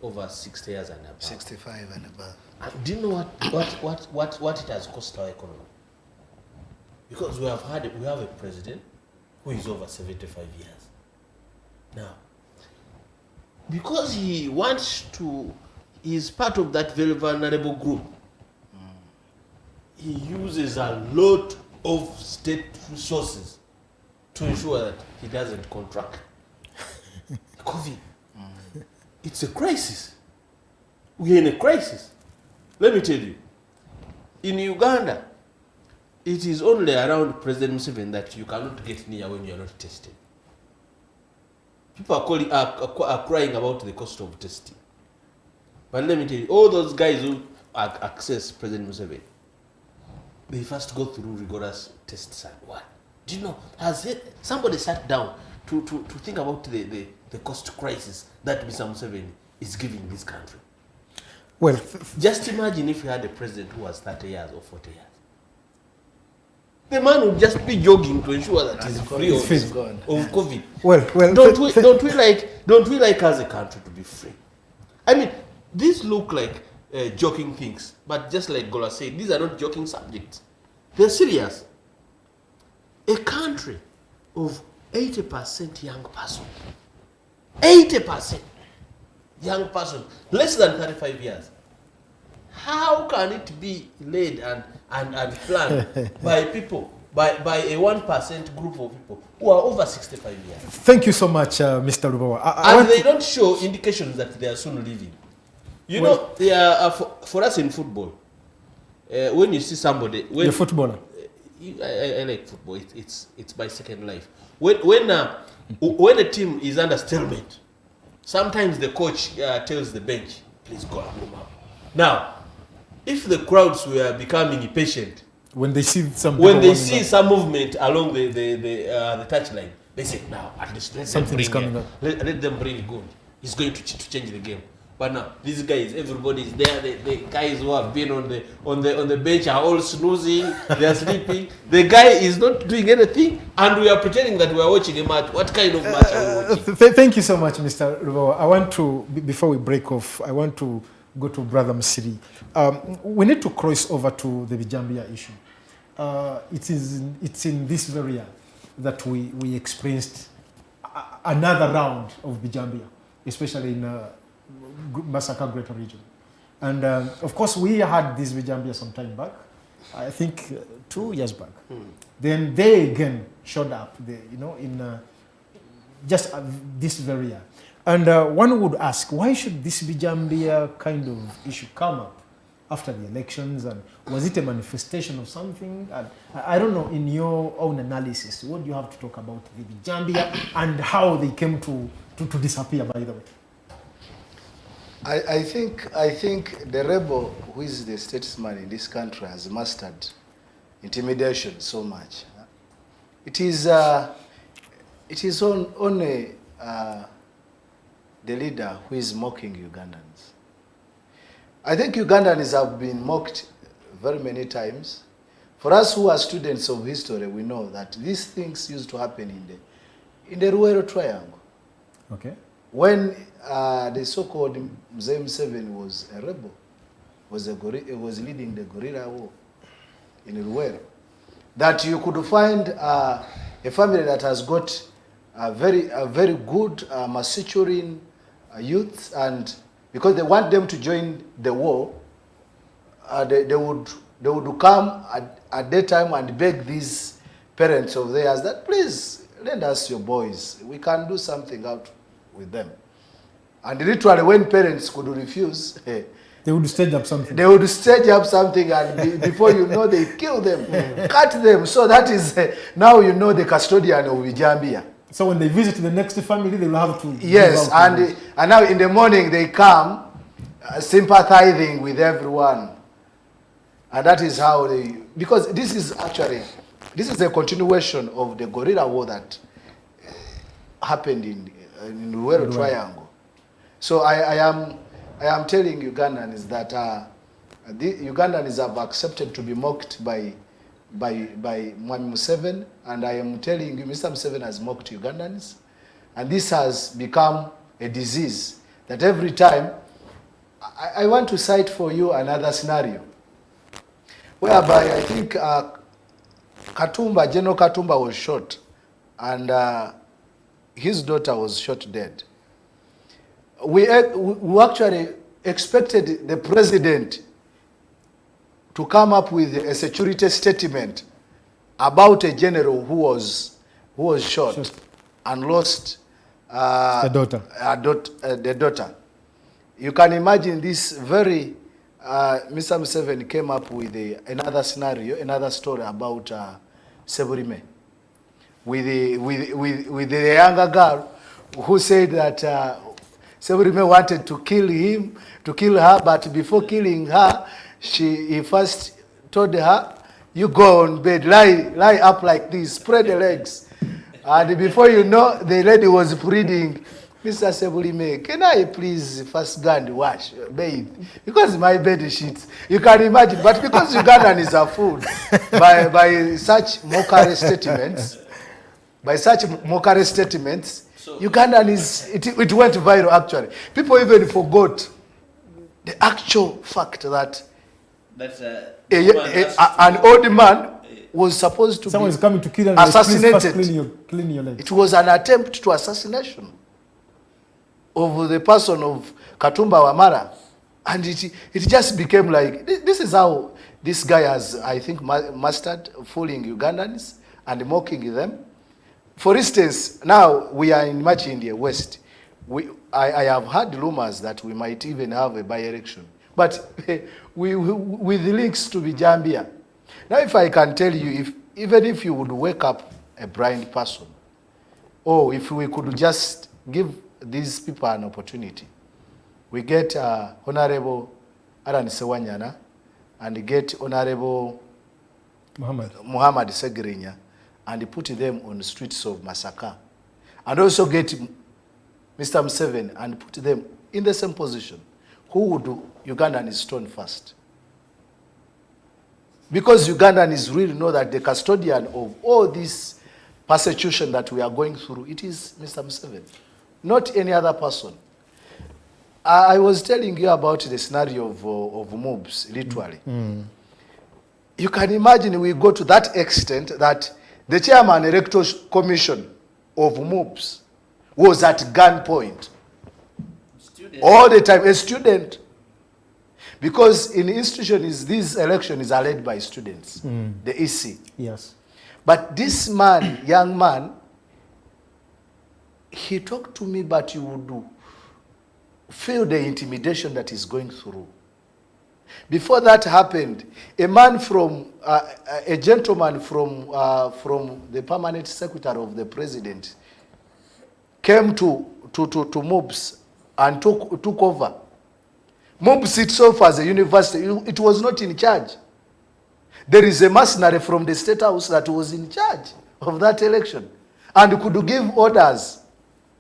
over 60 years and above. 65 and above. And do you know what it has cost our economy? Because we have a president who is over 75 years. Now, because he is part of that very vulnerable group, he uses a lot of state resources to ensure that he doesn't contract COVID. It's a crisis. We're in a crisis. Let me tell you, in Uganda, it is only around President Museven that you cannot get near when you are not tested. People are crying about the cost of testing. But let me tell you, all those guys who access President Museven, they first go through rigorous tests and what? Do you know, somebody sat down to think about the cost crisis that Mr. Museven is giving this country? Well, just imagine if you had a president who was 30 years or 40 years. The man would just be jogging to ensure that he's free of COVID. Well, don't we like as a country to be free? I mean, these look like joking things, but just like Gola said, these are not joking subjects. They're serious. A country of 80% young person, 80% young person, less than 35 years. How can it be led and planned by people, by a 1% group of people who are over 65 years? Thank you so much, Mr. Lubowa. And they don't show indications that they are soon leaving. You know, they are, for us in football, when you see somebody... The footballer. I like football. It's my second life. When a team is under stalemate, sometimes the coach tells the bench, please go and warm up. Now, if the crowds were becoming impatient, When they see some some movement along the touchline, they say, now at least something is coming up. Let them bring good. It's going to change the game. But now these guys, everybody is there. The guys who have been on the bench are all snoozing. They are sleeping. The guy is not doing anything, and we are pretending that we are watching a match. What kind of match are we watching? Thank you so much, Mr. Lubowa. I want to, before we break off, I want to go to Brother Musiri. We need to cross over to the Bijambia issue. It's in this very year that we experienced another round of Bijambia, especially in Massacre Greater Region. And of course, we had this Bijambia some time back, I think 2 years back. Then they again showed up, in just this very year. And one would ask, why should this Bijambia kind of issue come up after the elections? And was it a manifestation of something? And I don't know, in your own analysis, what do you have to talk about the Bijambia and how they came to disappear, by the way? I think the rebel who is the statesman in this country has mastered intimidation so much. It is only the leader who is mocking Ugandans. I think Ugandans have been mocked very many times. For us who are students of history, we know that these things used to happen in the Rural Triangle. Okay. When the so-called Museven was a rebel, was leading the guerrilla war in Ruwero, that you could find a family that has got a very good maturing youth, and because they want them to join the war, they would come at that time and beg these parents of theirs that, please lend us your boys, we can do something out with them. And literally, when parents could refuse, they would stage up something. They would stage up something, and before you know, they kill them, cut them. So that is now you know the custodian of Bijambia. So when they visit the next family, they will have to. Yes, and now in the morning they come, sympathizing with everyone, and that is how they. Because this is a continuation of the guerrilla war that happened in Ruwero Triangle. So I am telling Ugandans that the Ugandans have accepted to be mocked by Museven, and I am telling you, Mr. Museven has mocked Ugandans, and this has become a disease that every time. I want to cite for you another scenario, whereby I think General Katumba was shot, and his daughter was shot dead. We actually expected the president to come up with a security statement about a general who was shot and lost the daughter. You can imagine this very. Mr. Museven came up with another scenario, another story about Seburime, with the younger girl who said that Seburime wanted to kill her, but before killing her, he first told her, "You go on bed, lie up like this, spread the legs." And before you know, the lady was pleading, "Mr. Seburime, can I please first go and wash, bathe? Because my bed sheets." You can imagine, but because Ugandans are fooled by such mockery statements, so Ugandans, it went viral actually. People even forgot the actual fact that an old man was supposed to Someone be is coming to kill and assassinated. Clean your legs. It was an attempt to assassination of the person of Katumba Wamala, and it just became like, this is how this guy has, I think, mastered fooling Ugandans and mocking them. For instance, now we are much in the West. I have heard rumors that we might even have a by-election, but with links to Bijambia. Now, if I can tell you, even if you would wake up a blind person, or if we could just give these people an opportunity, we get Honorable Aran Sewanyana and get Honorable Muhammad Segirinya and put them on the streets of Masaka, and also get Mr. Museven and put them in the same position, who would Ugandan stone first? Because Ugandans really know that the custodian of all this persecution that we are going through, it is Mr. Museven, not any other person. I was telling you about the scenario of mobs, literally. You can imagine we go to that extent that the chairman electoral commission of mobs was at gunpoint. All the time, a student. Because in institutions, these elections are led by students, the EC. Yes. But this man, young man, he talked to me, but you would feel the intimidation that he's going through. Before that happened, a man from, a gentleman from the permanent secretary of the president came to MOBS and took over. MOBS itself as a university, it was not in charge. There is a mercenary from the State House that was in charge of that election and could give orders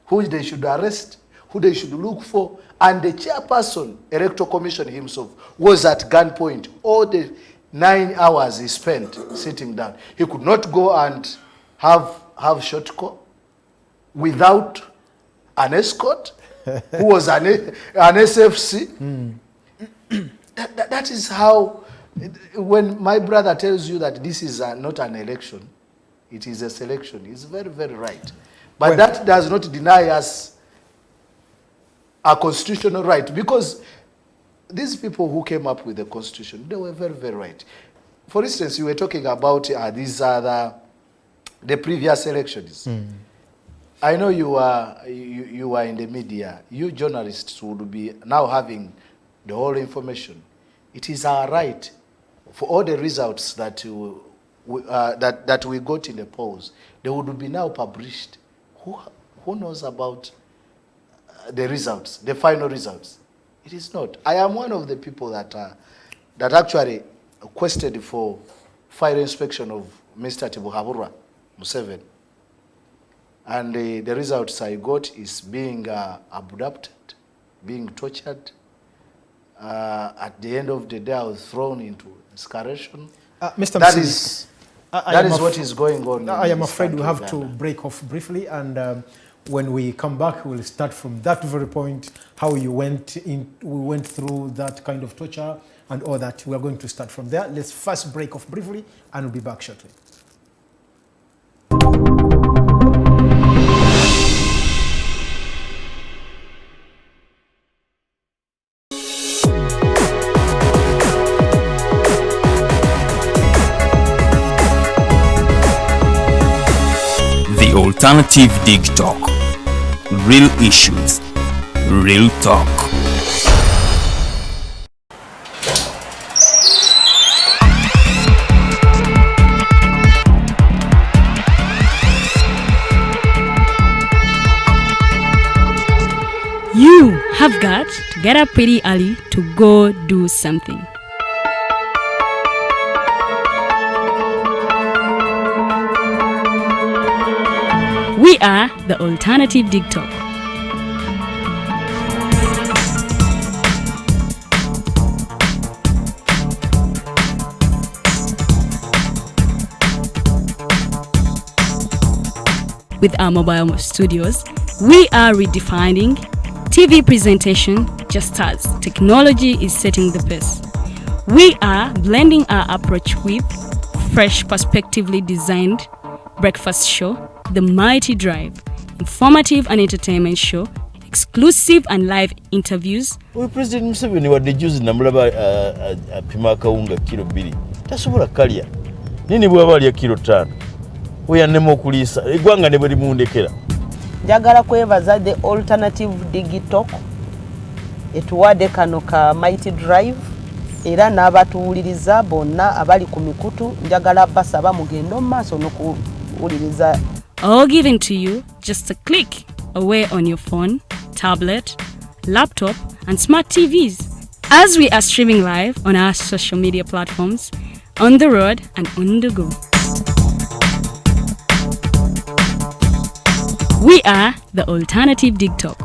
who they should arrest, who they should look for, and the chairperson, Electoral Commission himself, was at gunpoint. All the 9 hours he spent sitting down. He could not go and have short call without an escort, who was an SFC. That is how, when my brother tells you that this is not an election, it is a selection, he's very, very right. But that does not deny us a constitutional right, because these people who came up with the constitution, they were very, very right. For instance, you were talking about these are the previous elections. I know you are in the media. You journalists would be now having the whole information. It is our right for all the results that we got in the polls. They would be now published. Who knows about the results, the final results? It is not. I am one of the people that actually requested for fire inspection of Mr. Tibuhaburwa Museven. And the results I got is being abducted, being tortured. At the end of the day, I was thrown into incarceration. Mr. That Musiri, that is what is going on. I am afraid we have to break off briefly, and when we come back, we'll start from that very point, how you went through that kind of torture and all that. We are going to start from there. Let's first break off briefly, and we'll be back shortly. Alternative Dig Talk. Real issues, real talk. You have got to get up pretty early to go do something. We are the Alternative Dig Talk. With our mobile studios, we are redefining TV presentation just as technology is setting the pace. We are blending our approach with fresh, perspectively designed breakfast show, The Mighty Drive, informative and entertainment show, exclusive and live interviews. We President Museveni wadde juzi namulaba apima akawunga kilo 2 tasobola kalya nini bwaba alya kilo 5 oyannema okuliisa eggwanga ne bwe limundekera. Njagala kwebaza the Alternative Dig Talk etuwadde kano ka Mighty Drive era n'abatuwuliriza bonna abali ku mikutu njagala basaba mugendo mu maaso n'okuwuliriza. All given to you just a click away on your phone, tablet, laptop, and smart TVs. As we are streaming live on our social media platforms, on the road and on the go. We are the Alternative Dig Talk.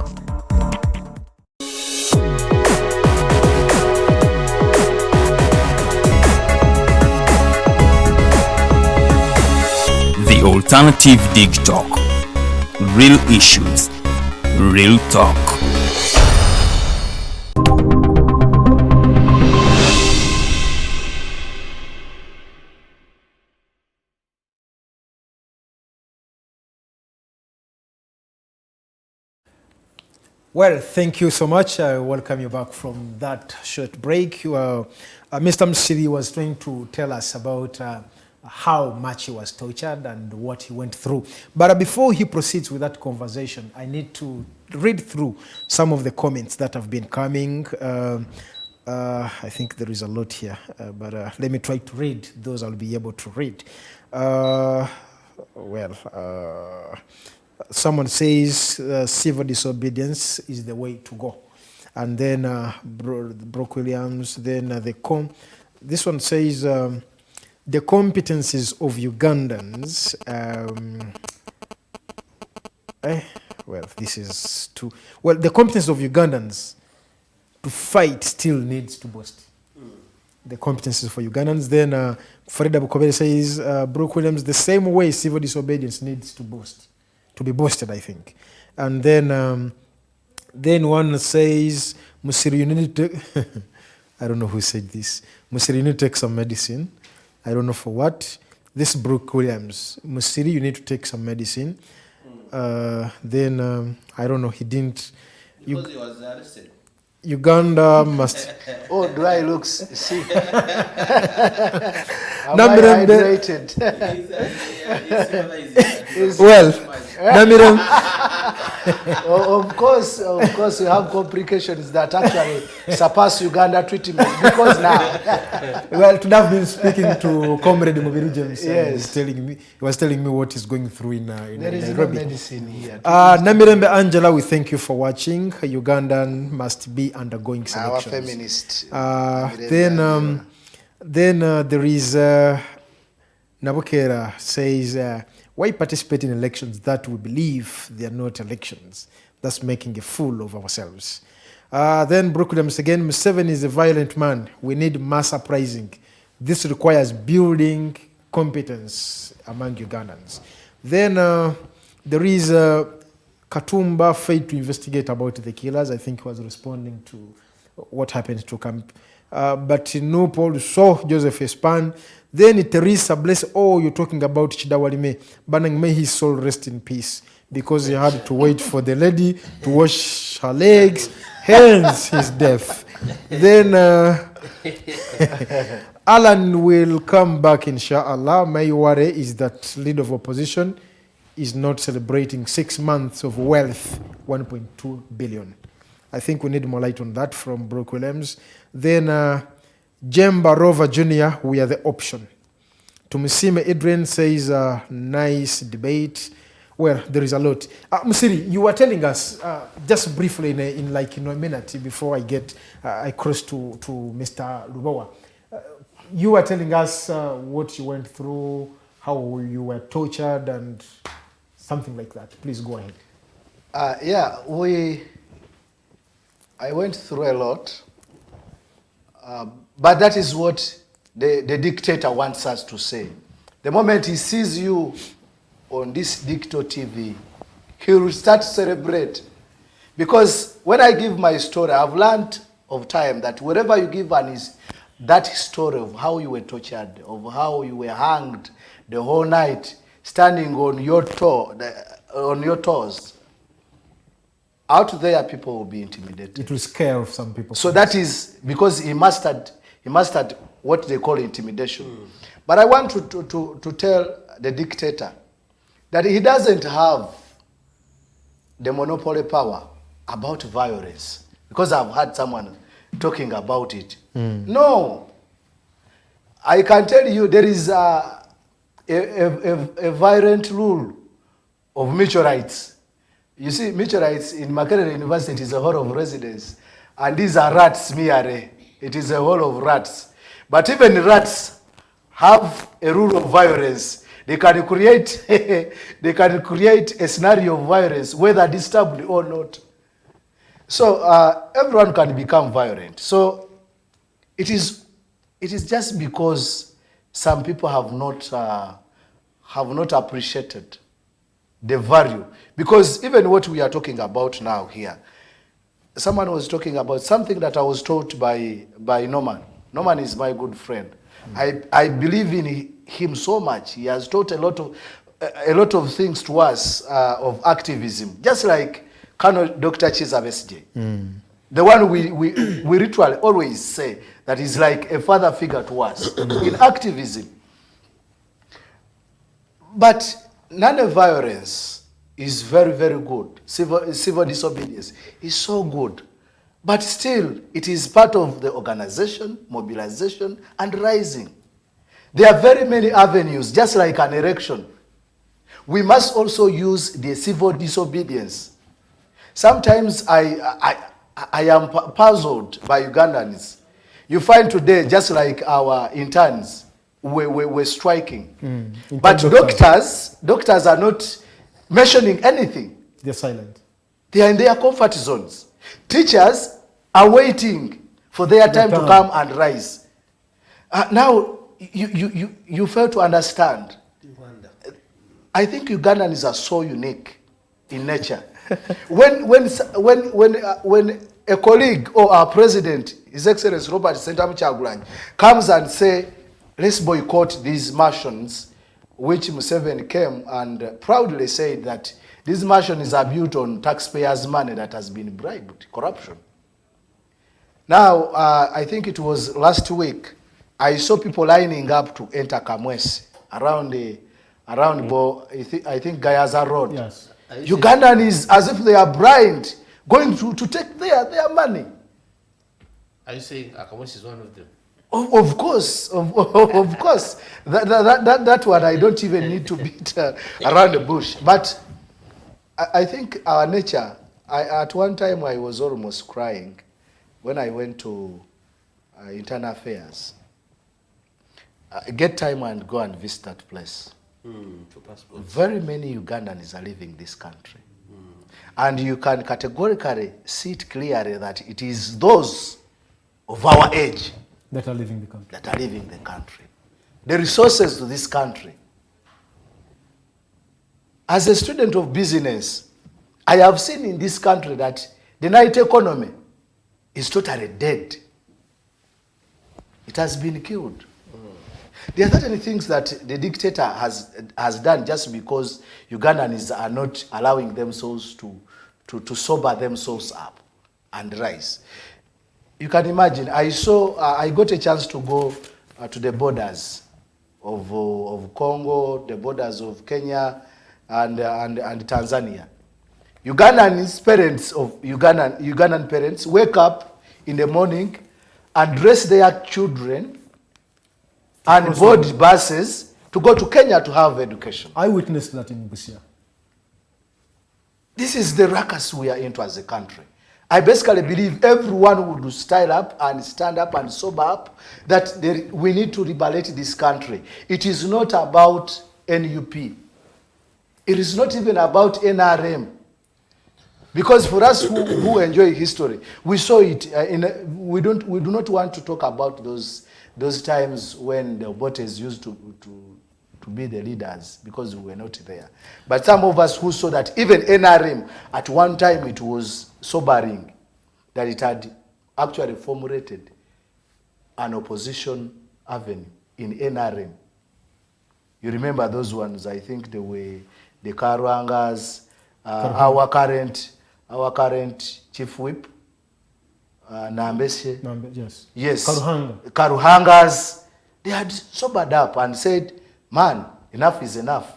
The Alternative Dig Talk. Real issues, real talk. Well, thank you so much. I welcome you back from that short break. Mr. Musiri was trying to tell us about how much he was tortured and what he went through. But before he proceeds with that conversation, I need to read through some of the comments that have been coming. I think there is a lot here, but let me try to read those I'll be able to read. Someone says civil disobedience is the way to go. And then Brock Williams, then this one says the competencies of Ugandans, this is too, the competence of Ugandans to fight still needs to boast. The competencies for Ugandans. Then Farida Bukobere says, Brock Williams, the same way civil disobedience needs to boast. To be boasted, I think. And then one says, Musiri, you need to I don't know who said this. Musiri, you need to take some medicine. I don't know for what. This is Brooke Williams. Musiri, you need to take some medicine. Then, I don't know, he didn't. Because he was arrested. Uganda must. Oh, do I look sick? Am I hydrated? Well, of course, you have complications that actually surpass Uganda treatment because now. Well, today I've been speaking to Comrade Mubiru James. Yes. He was telling me what he's going through in there is Nairobi. No medicine here. Namirembe Angela, we thank you for watching. Ugandan must be undergoing selections. Our feminist. Then there is Nabokera says, why participate in elections that we believe they are not elections? That's making a fool of ourselves. Then Brooke Williams again, Museven is a violent man. We need mass uprising. This requires building competence among Ugandans. Then there is Katumba failed to investigate about the killers. I think he was responding to what happened to Camp. But no Paul saw Joseph Espan. Then Teresa, bless all you're talking about Chidawalime. Banang, may his soul rest in peace. Because he had to wait for the lady to wash her legs. Hence his death. Then Alan will come back, inshallah. My worry is that leader of opposition is not celebrating 6 months of wealth, 1.2 billion. I think we need more light on that from Brooke Williams. Then Jemba Rover Jr., we are the option. Tumisime Adrian says, nice debate. Well, there is a lot. Musiri, you were telling us, just briefly in a minute before I cross to Mr. Lubowa. You were telling us what you went through, how you were tortured and something like that. Please go ahead. I went through a lot, but that is what the dictator wants us to say. The moment he sees you on this Dicto TV, he will start to celebrate. Because when I give my story, I've learned of time that wherever you give that story of how you were tortured, of how you were hanged the whole night, standing on your toes, out there people will be intimidated. It will scare some people. So that is because he mastered what they call intimidation. But I want to tell the dictator that he doesn't have the monopoly power about violence. Because I've had someone talking about it. No. I can tell you there is a violent rule of mutual rights. You see, mutual rights in Makerere University is a hall of residence. And these are rats, merely. It is a hall of rats. But even rats have a rule of violence. They can create they can create a scenario of violence, whether disturbed or not. So everyone can become violent. So it is just because some people have not appreciated the value. Because even what we are talking about now here, someone was talking about something that I was taught by Norman. Norman is my good friend. I believe in him so much. He has taught a lot of things to us of activism, just like Colonel Dr. Chiza Besije. The one we ritually always say that is like a father figure to us in activism. But non-violence is very, very good. Civil disobedience is so good. But still, it is part of the organization, mobilization, and rising. There are very many avenues, just like an election. We must also use the civil disobedience. Sometimes I am puzzled by Ugandans. You find today, just like our interns, we're striking. But doctors are not mentioning anything. They're silent. They are in their comfort zones. Teachers are waiting for their time to come and rise. Now, you fail to understand. I think Ugandans are so unique in nature. When a colleague or our president, His Excellency Robert Sentamu Kyagulanyi, comes and say, let's boycott these mansions, which Museven came and proudly said that these mansions are built on taxpayers' money that has been bribed, corruption. Now, I think it was last week, I saw people lining up to enter Kamwesi around I think Gayaza Road. Yes. Ugandans, as if they are blind, going to take their money. Are you saying Kamwesi is one of them? Of course, of course. That one I don't even need to beat around the bush. But I think our nature, at one time I was almost crying when I went to internal affairs. Get time and go and visit that place. Very many Ugandans are leaving this country. And you can categorically see it clearly that it is those of our age that are leaving the country. The resources to this country. As a student of business, I have seen in this country that the night economy is totally dead. It has been killed. There are certain things that the dictator has done just because Ugandans are not allowing themselves to sober themselves up and rise. You can imagine, I got a chance to go to the borders of Congo, the borders of Kenya and Tanzania. Ugandan parents wake up in the morning and dress their children and board buses to go to Kenya to have education. I witnessed that in Busia. This is the ruckus we are into as a country. I basically believe everyone would style up and stand up and sober up that we need to liberate this country. It is not about NUP. It is not even about NRM. Because for us who enjoy history, we saw it. We do not want to talk about those times when the Obotes used to be the leaders because we were not there. But some of us who saw that even NRM, at one time it was sobering that it had actually formulated an opposition avenue in NRM. You remember those ones? I think they were the Karwangas, our current chief whip, Nambese. Yes. Karuhangas. They had sobered up and said, man, enough is enough.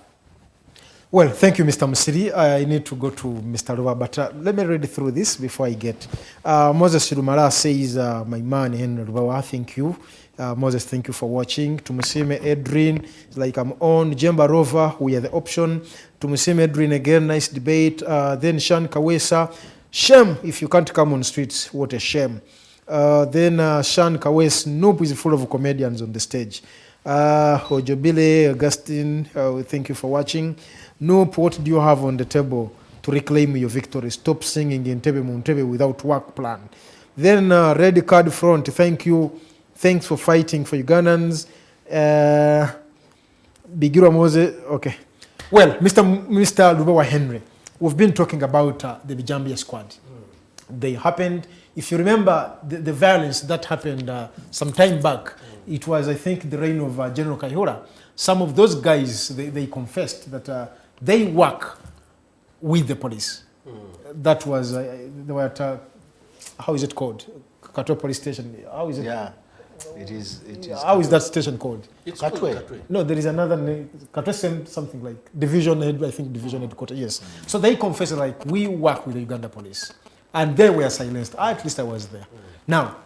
Well, thank you, Mr. Musiri. I need to go to Mr. Lubowa, but let me read through this before I get. Moses Shirumara says, my man, Henry Lubowa, thank you. Moses, thank you for watching. Tumusime Edrin, like I'm on. Jemba Rover, we are the option. Tumusime Edrin again, nice debate. Then Shan Kawesa, shame if you can't come on streets, what a shame. Then Shan Kawes, NUP is full of comedians on the stage. Ojobile, Augustine, thank you for watching. NUP, what do you have on the table to reclaim your victory? Stop singing in Tebe Muntebe without work plan. Then Red Card Front, thank you. Thanks for fighting for Ugandans. Bigiro Mose, okay. Well, Mr. Lubowa Henry, we've been talking about the Bijambia squad. They happened, if you remember the violence that happened some time back, it was, I think, the reign of General Kayihura. Some of those guys, they confessed that they work with the police. That was, they were at, how is it called? Katwe police station. How is it? Yeah, it is. How is that station called? It's called Katwe. No, there is another name. Katwe something like division head, I think division headquarters, yes. So they confessed like, we work with the Uganda police. And they were silenced. At least I was there. Now,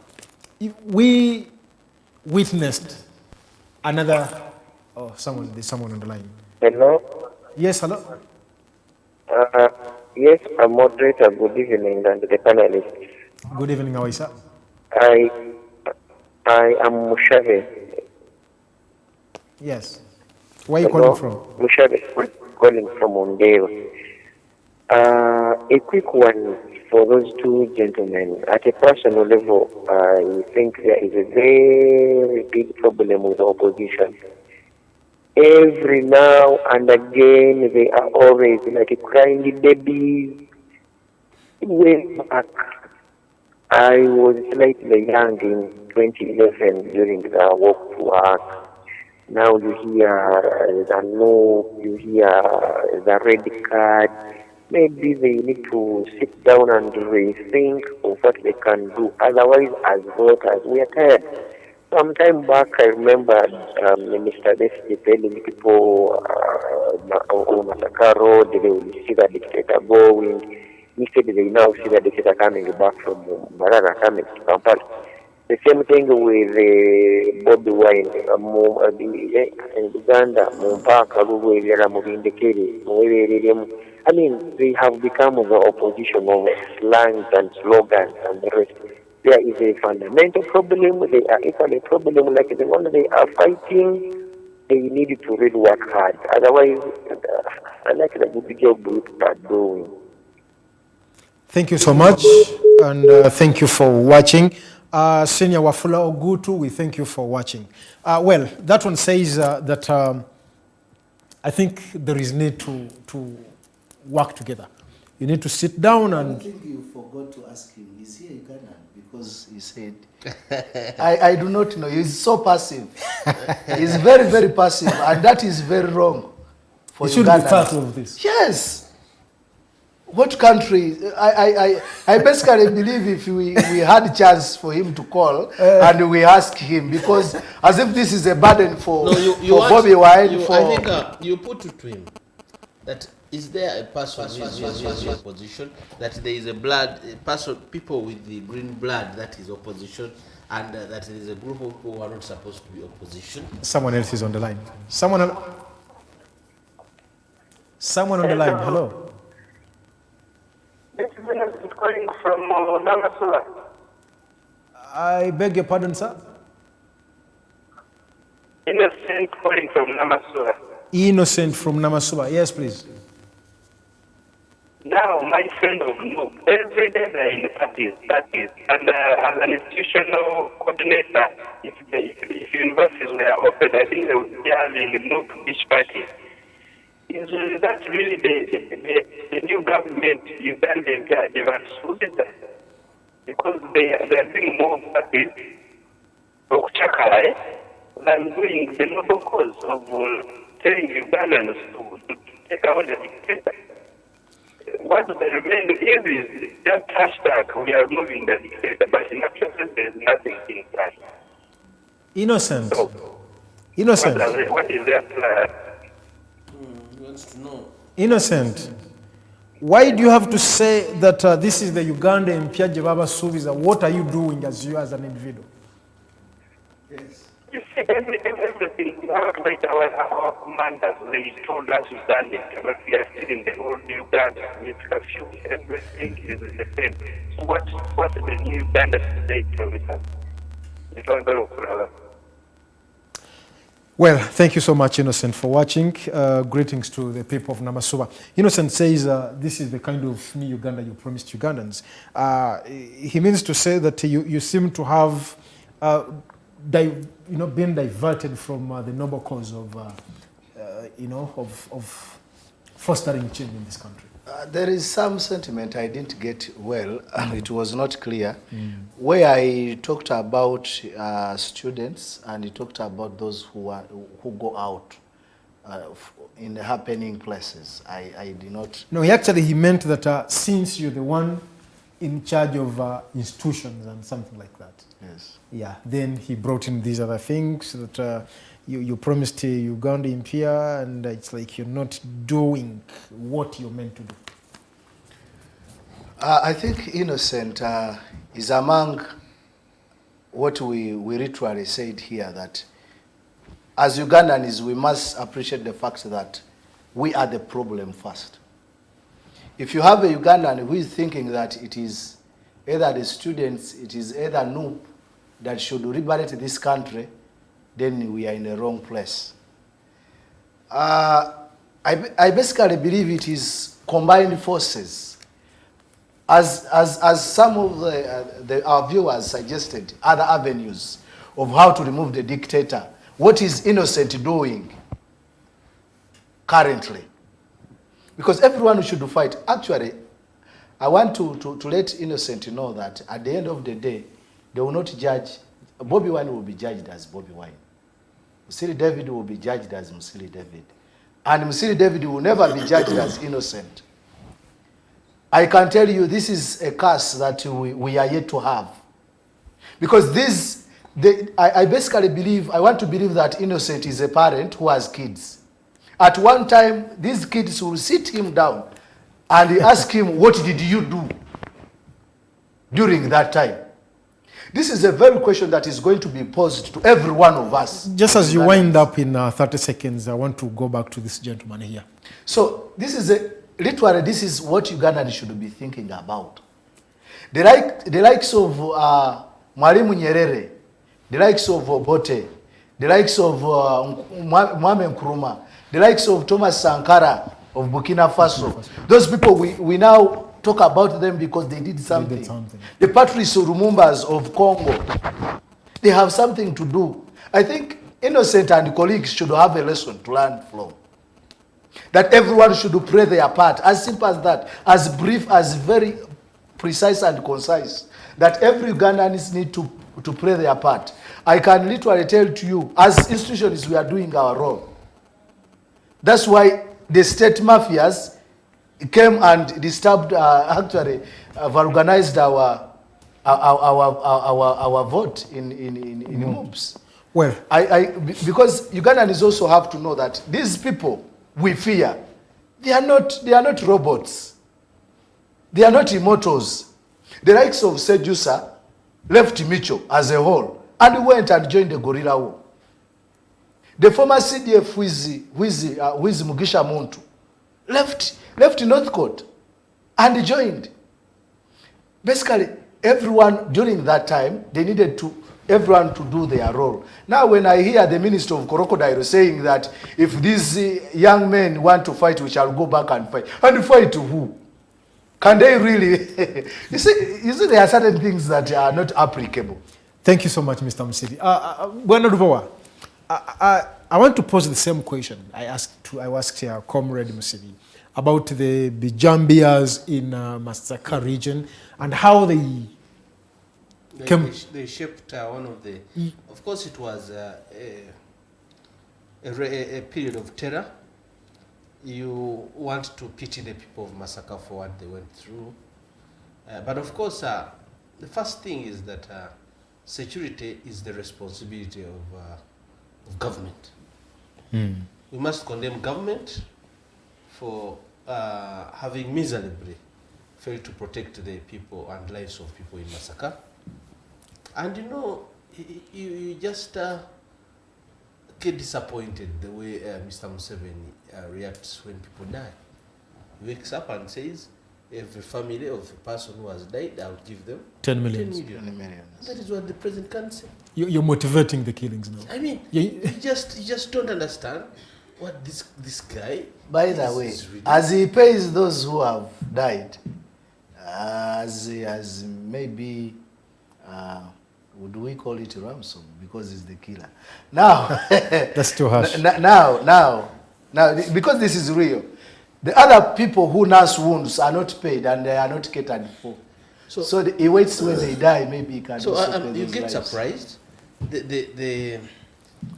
we witnessed another, there's someone on the line. Hello? Yes, hello? Yes, a moderator. Good evening, and the panelists. Good evening, how is that? I am Museven. Yes. Where are you calling from? Museven, calling from Ondewa. A quick one for those two gentlemen. At a personal level, I think there is a very big problem with the opposition. Every now and again, they are always like crying babies. Way back, I was slightly young in 2011 during the walk to work. Now you hear the no, you hear the red card. Maybe they need to sit down and rethink of what they can do. Otherwise, as voters, we are tired. Some time back, I remember Minister Desi telling people on Masaka Road, they will see the dictator going. Instead, they now see the dictator coming back from Marara, coming to Kampala. The same thing with Bobby Wine in Uganda, Mumpaka, I mean, they have become the opposition of slangs and slogans and the rest. There is a fundamental problem. They are equally a problem. Like the one they are fighting, they need to really work hard. Otherwise, I like the good job we are doing. Thank you so much, and thank you for watching. Senior Wafula Ogutu, we thank you for watching. Well, that one says that I think there is need to work together. You need to sit down and... I think you forgot to ask him, is he a Ugandan? Because he said, I do not know, he's so passive. He's very, very passive, and that is very wrong for He should be part of this. Yes. What country? I basically believe if we had a chance for him to call and we ask him, because as if this is a burden for, Bobby Wine. I think you put it to him that is there a person who is opposition, that there is a people with the green blood that is opposition, and that there is a group of people who are not supposed to be opposition. Someone else is on the line. Someone on the line. Hello. This is calling from Namasula. I beg your pardon, sir? Innocent calling from Namasula. Innocent from Namasula. Yes, please. Now, my friend of NUP, every day they're in parties, and as an institutional coordinator, if universities were open, I think they would be having NUP each party. Is that really the new government, Ugandan, they've understood that? Because they are doing more parties than doing the noble cause of telling Ugandans to take out the dictator. What the remainder is just hashtag, we are moving the dictator, but in actual sense, there's nothing in plan. Innocent. So, Innocent. What is their plan? To know. Innocent. Why do you have to say that this is the Uganda and Piaje Baba Subiza? What are you doing as an individual? Yes. You see, everything, like our commanders, they told us to stand it, but we are still in the old Uganda with curfew. Everything is the same. So what's the new Uganda today tell us? It's not very well. Well, thank you so much, Innocent, for watching. Greetings to the people of Namasuba. Innocent says this is the kind of new Uganda you promised Ugandans. He means to say that you seem to have been diverted from the noble cause of, of fostering change in this country. There is some sentiment I didn't get well. It was not clear. Where I talked about students and he talked about those who go out in the happening places. I did not. No, he meant that since you're the one in charge of institutions and something like that. Yes. Yeah. Then he brought in these other things that you promised Uganda Impia, and it's like you're not doing what you're meant to do. I think Innocent is among what we literally said here, that as Ugandans we must appreciate the fact that we are the problem first. If you have a Ugandan who is thinking that it is either the students, it is either NUP that should liberate this country, then we are in the wrong place. I basically believe it is combined forces. As some of our viewers suggested, other avenues of how to remove the dictator. What is Innocent doing currently? Because everyone should fight. Actually, I want to let Innocent know that at the end of the day, they will not judge. Bobby Wine will be judged as Bobby Wine. Musiri David will be judged as Musiri David. And Musiri David will never be judged as Innocent. I can tell you this is a curse that we are yet to have. Because I basically believe, I want to believe that Innocent is a parent who has kids. At one time, these kids will sit him down and ask him, what did you do during that time? This is a very question that is going to be posed to every one of us. Just as you wind up in 30 seconds, I want to go back to this gentleman here. So this is literally, this is what Ugandans should be thinking about. The likes of Mwalimu Nyerere, the likes of Bote, the likes of Mwame Nkrumah, the likes of Thomas Sankara of Burkina Faso. Those people, we now talk about them because they did something. The Patrice Lumumbas of Congo, they have something to do. I think Innocent and colleagues should have a lesson to learn from. That everyone should play their part, as simple as that, as brief, as very precise and concise, that every Ugandan need to play their part. I can literally tell to you, as institutions, we are doing our role. That's why the state mafias came and disturbed, actually, have organized our vote in MOOPs. Well, because Ugandans also have to know that these people we fear, they are not robots. They are not immortals. The likes of Sejusa left Micho as a whole and went and joined the guerrilla war. The former CDF who is Mugisha Muntu left Northcote and joined. Basically, everyone during that time, they needed everyone to do their role. Now when I hear the Minister of Crocodile saying that if these young men want to fight, we shall go back and fight. And fight to who? Can they really? you see, there are certain things that are not applicable. Thank you so much, Mr. Musiri. Bwana Lubowa, I want to pose the same question I asked Comrade Musiri about the Bijambias in Masaka region and how they shaped one of the... Of course, it was a period of terror. You want to pity the people of Masaka for what they went through. But of course, the first thing is that security is the responsibility of government. We must condemn government for having miserably failed to protect the people and lives of people in Masaka. And you know, you just get disappointed the way Mr. Museven reacts when people die. He wakes up and says, every family of a person who has died, I would give them 10 million. 10 million. That is what the president can say. You're motivating the killings now. I mean, you just don't understand what this guy. By the way, as he pays those who have died, as maybe, would we call it ransom because he's the killer? Now, that's too harsh. Now, because this is real, the other people who nurse wounds are not paid and they are not catered for. So he waits when they die. Maybe he can. So you get lives. surprised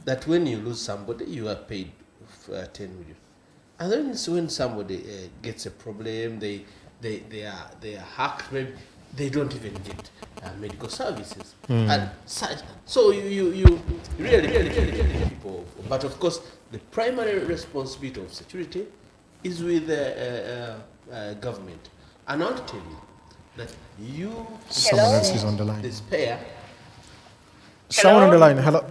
that when you lose somebody, you are paid 10 million, and then when somebody gets a problem, they are hacked. Maybe they don't even get medical services and such. So you really people. But of course, the primary responsibility of security is with the government. And I want to tell you that someone else is on the line. Despair. Someone on the line. Hello.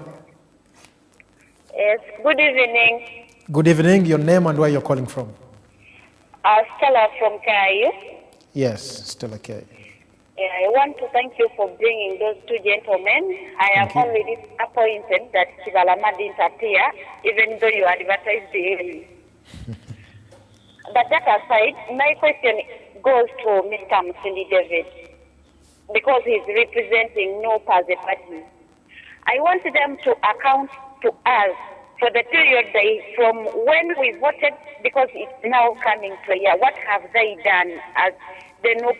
Yes. Good evening. Good evening. Your name and where you're calling from? Stella from KIU. Yes, Stella K. Yeah, I want to thank you for bringing those two gentlemen. I am already appointed that Chivalama didn't appear, even though you advertised the But that aside, my question goes to Mr. Musiri David, because he's representing NUP as a party. I want them to account to us for the period from when we voted, because it's now coming to a year. What have they done as the NUP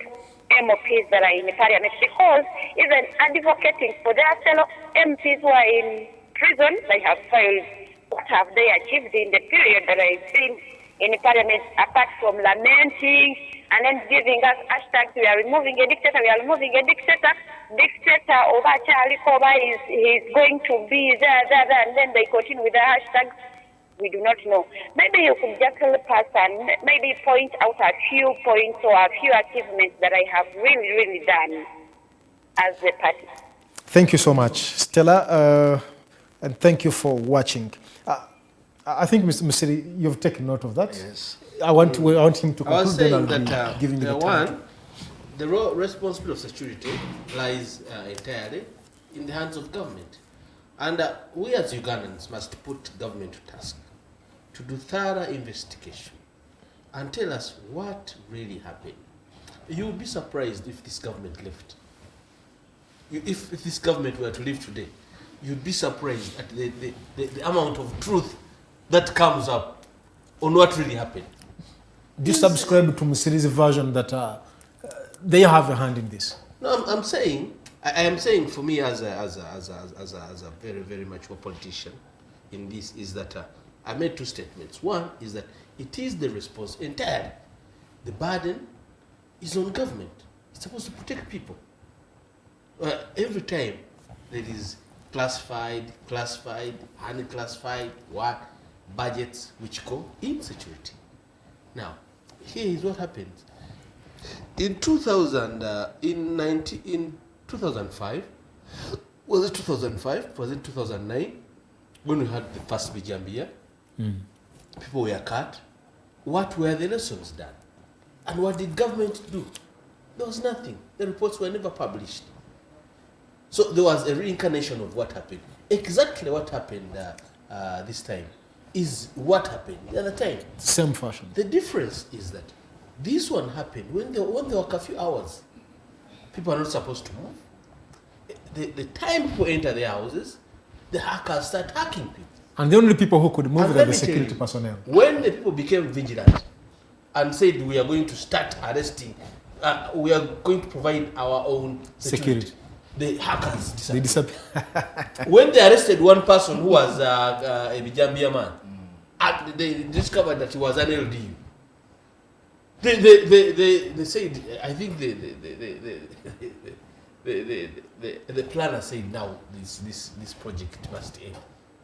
MPs that are in the parliament? Because even advocating for their fellow MPs who are in prison, they have failed. What have they achieved in the period that I've been in the parliament, apart from lamenting and then giving us hashtags, we are removing a dictator, we are removing a dictator, dictator over Charlie Koba is going to be there, and then they continue with the hashtags. We do not know. Maybe you could just help us and maybe point out a few points or a few achievements that I have really done as a party. Thank you so much, Stella, and thank you for watching. I think, Mr. Musiri, you've taken note of that. Yes. I want him to conclude. I was saying then that giving you the time. the responsibility of security lies entirely in the hands of government. And we as Ugandans must put government to task to do thorough investigation and tell us what really happened. You would be surprised if this government left. If this government were to leave today, you'd be surprised at the amount of truth that comes up on what really happened. Do you subscribe to Musiri's version that they have a hand in this? No, I'm saying, I am saying for me as a very mature politician in this is that I made two statements. One is that it is the response entirely. The burden is on government. It's supposed to protect people. Every time there is classified, unclassified, budgets which go in security. Now, here is what happens. In 2005, was it 2005? Was it 2009? When we had the first Bijambia, people were cut. What were the lessons done? And what did government do? There was nothing. The reports were never published. So there was a reincarnation of what happened. Exactly what happened this time is what happened the other time. Same fashion. The difference is that this one happened when there were curfew hours. People are not supposed to move. The time people enter their houses, the hackers start hacking people. And the only people who could move were the security personnel. When the people became vigilant and said we are going to start arresting, we are going to provide our own security. The hackers disappeared. When they arrested one person who was a Bijambia man, they discovered that he was an LDU. They said, I think the planner said now this project must end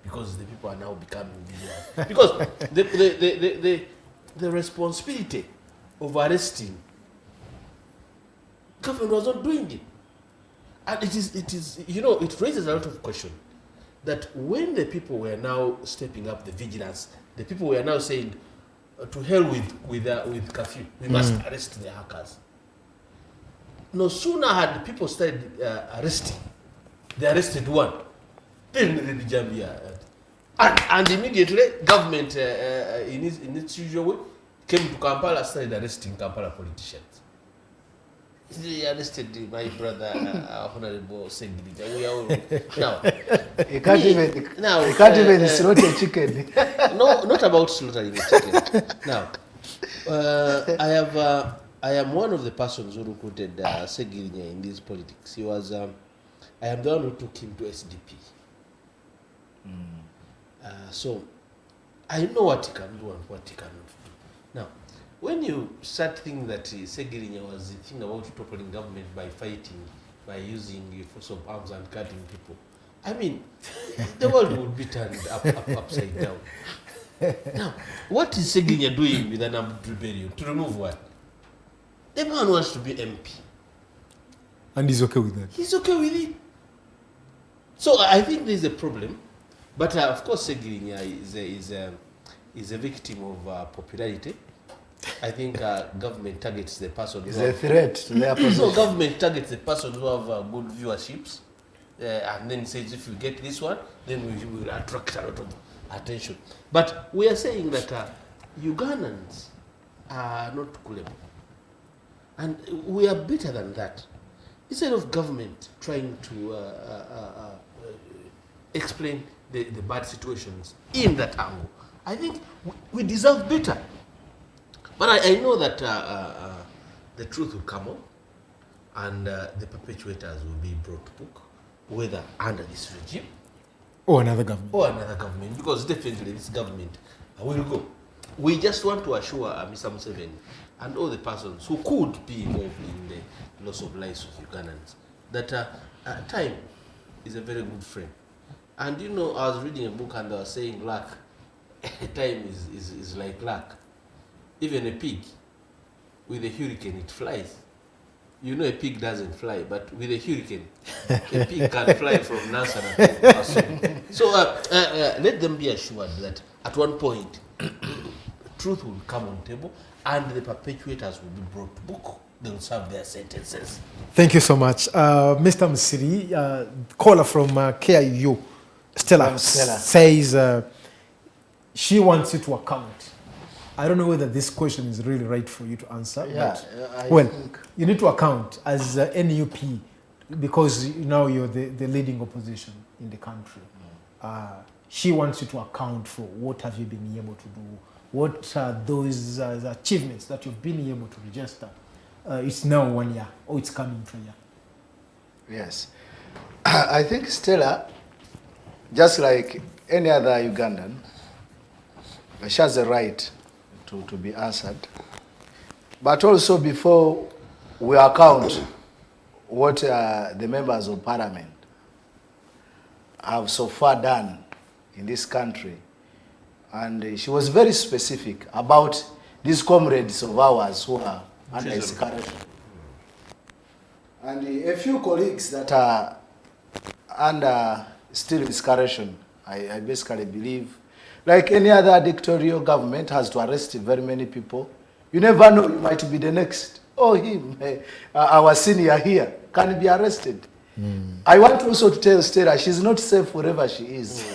because the people are now becoming vigilant. Because the responsibility of arresting, government was not doing it. And it is it raises a lot of questions that when the people were now stepping up the vigilance, the people were now saying to hell with curfew. We must arrest the hackers. No sooner had people started arresting, they arrested one. Then the Jambia. And immediately, government, in its usual way, came to Kampala, started arresting Kampala politicians. They arrested my brother, Honorable Segiri. Now, you can't even slaughter a chicken. No, not about slaughtering a chicken. Now, I am one of the persons who recruited Segiri in this politics. He was, I am the one who took him to SDP. So, I know what he can do and what he cannot do. Now, when you start thinking that Segirinya was thinking about toppling government by fighting, by using force of arms and cutting people, I mean, the world would be turned upside down. Now, what is Segirinya doing with an armed rebellion? To remove what? The man wants to be MP. And he's okay with that? He's okay with it. So I think there's a problem. But of course, Segirinya is a victim of popularity. I think government targets the person. It's a threat to their position. No, government targets the person who have good viewerships, and then says if you get this one, then we will attract a lot of attention. But we are saying that Ugandans are not gullible, and we are better than that. Instead of government trying to explain the bad situations in that angle, I think we deserve better. But I know that the truth will come up, and the perpetuators will be brought to book, whether under this regime or another government. Because definitely this government will go. We just want to assure Mr. Museven and all the persons who could be involved in the loss of lives of Ugandans that time is a very good friend. And you know, I was reading a book and they were saying luck, time is like luck. Even a pig, with a hurricane, it flies. You know a pig doesn't fly, but with a hurricane, a pig can fly from Nasara to Paso. So let them be assured that at one point, truth will come on table and the perpetuators will be brought to book. They will serve their sentences. Thank you so much. Mr. Musiri, caller from KIU, Stella, says she wants you to account. I don't know whether this question is really right for you to answer. Yeah, but, you need to account as NUP because now you're the leading opposition in the country. She wants you to account for what have you been able to do, what are those achievements that you've been able to register. It's now 1 year, or it's coming to a year. Yes. I think Stella, just like any other Ugandan, she has a right to be answered. But also before we account what the members of parliament have so far done in this country, and she was very specific about these comrades of ours who are under escalation. And a few colleagues that are under still escalation, I basically believe, like any other dictatorial government has to arrest very many people. You never know, you might be the next. Oh, him, our senior here, can be arrested. I want also to tell Stella, she's not safe wherever she is.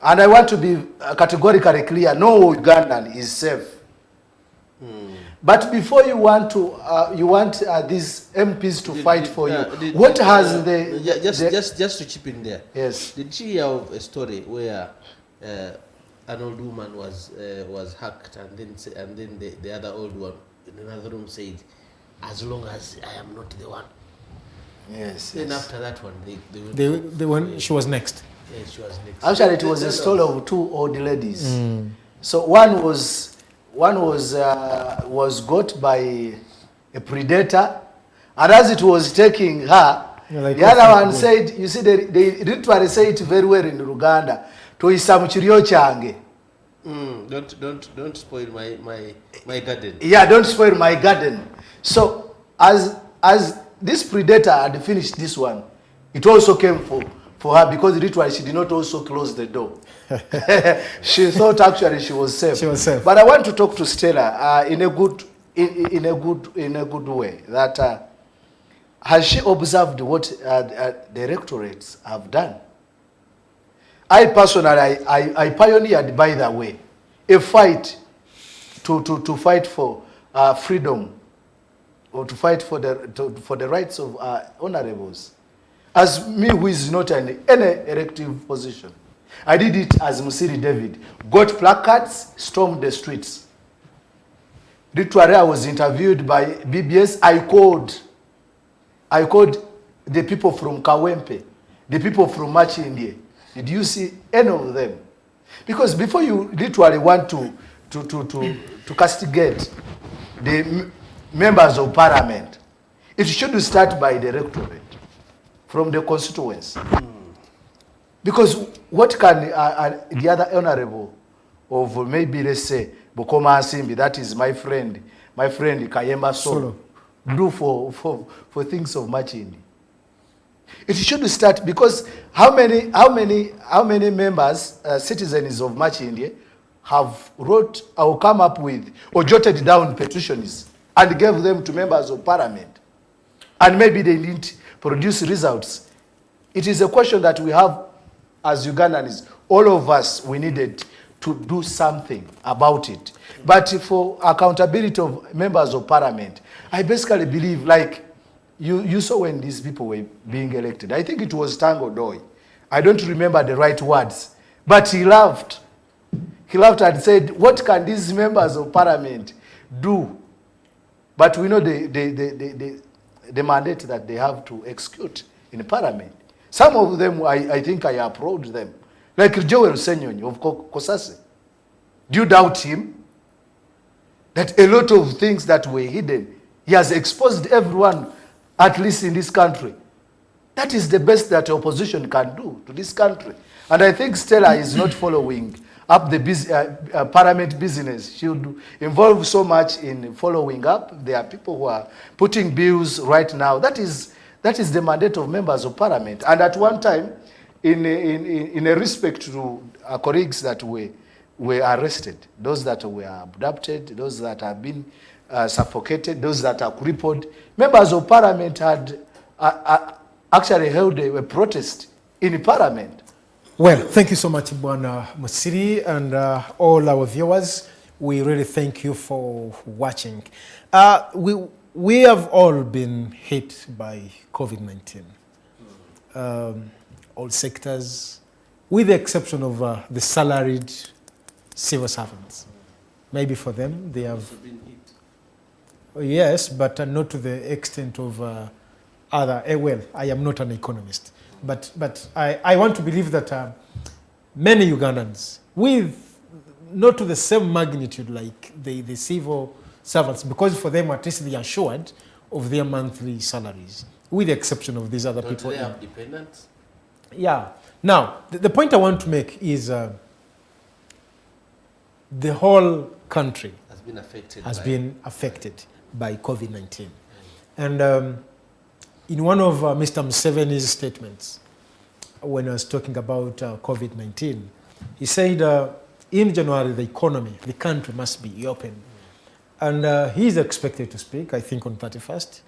And I want to be categorically clear, no Ugandan is safe. But before you want these MPs to fight for you, what has just to chip in there? Yes. Did she hear of a story where an old woman was hacked, and then the other old one in another room said, "As long as I am not the one." Yes. Then yes. after that one, they went. She was next. Yes, she was next. Actually, it was a story of two old ladies. So one was got by a predator, and as it was taking her, the other one said, "You see, they literally say it very well in Uganda. Toisa muchirio change." Don't spoil my garden. Yeah, don't spoil my garden. So as this predator had finished this one, it also came for for her because literally she did not also close the door. She thought actually she was safe. She was safe. But I want to talk to Stella in a good way. That has she observed what the electorates have done? I personally, I pioneered, by the way, a fight to fight for freedom, or to fight for the rights of honorables. As me, who is not in any elective position, I did it as Musiri David. Got placards, stormed the streets. Literally, I was interviewed by BBS. I called the people from Kawempe, the people from Machindie. Did you see any of them? Because before you literally want to castigate the members of parliament, it should start by the electorate, from the constituents. Because what can the other honorable of maybe, let's say, Bokoma Asimbi, that is my friend Kayemba Solo, do for things of Machindi? It should start, because how many members, citizens of Machindi have wrote or come up with or jotted down petitions and gave them to members of parliament, and maybe they didn't produce results. It is a question that we have as Ugandans. All of us, we needed to do something about it. But for accountability of members of parliament, I basically believe, like you saw when these people were being elected, I think it was Tango Doi. I don't remember the right words, but he laughed. He laughed and said, what can these members of parliament do? But we know the mandate that they have to execute in parliament. Some of them, I think I applaud them. Like Joel Senyonyi of Kosase. Do you doubt him? That a lot of things that were hidden, he has exposed everyone, at least in this country. That is the best that opposition can do to this country. And I think Stella is not following up the parliament business. She would involve so much in following up. There are people who are putting bills right now. That is the mandate of members of parliament. And at one time, in a respect to our colleagues that were arrested, those that were abducted, those that have been suffocated, those that are crippled, members of parliament had actually held a protest in parliament. Well, thank you so much, Bwana Musiri, and all our viewers. We really thank you for watching. We have all been hit by COVID-19. All sectors, with the exception of the salaried civil servants. Maybe for them, they have been hit. Yes, but not to the extent of other. Well, I am not an economist, but I want to believe that many Ugandans, with not to the same magnitude like the civil servants, because for them at least they are assured of their monthly salaries, with the exception of these other people. Do they have dependents? Yeah. Now, the point I want to make is the whole country has been affected by COVID-19. And in one of Mr. Museven's statements, when I was talking about COVID-19, he said in January, the country must be open. And he's expected to speak, I think, on 31st.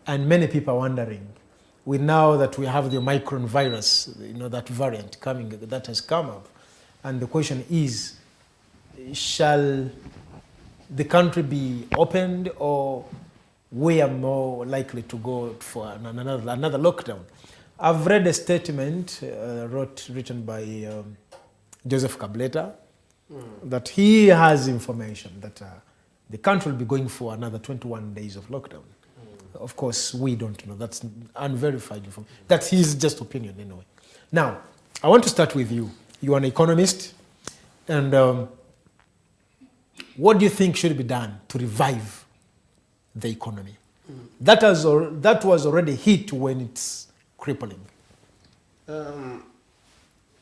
And many people are wondering, now that we have the Omicron virus, that variant coming, that has come up. And the question is, shall the country be opened, or we are more likely to go for another lockdown? I've read a statement written by Joseph Kableta that he has information that the country will be going for another 21 days of lockdown. Of course, we don't know. That's unverified information. That's his just opinion anyway. Now, I want to start with you. You are an economist, and what do you think should be done to revive the economy? That was already hit when it's crippling. I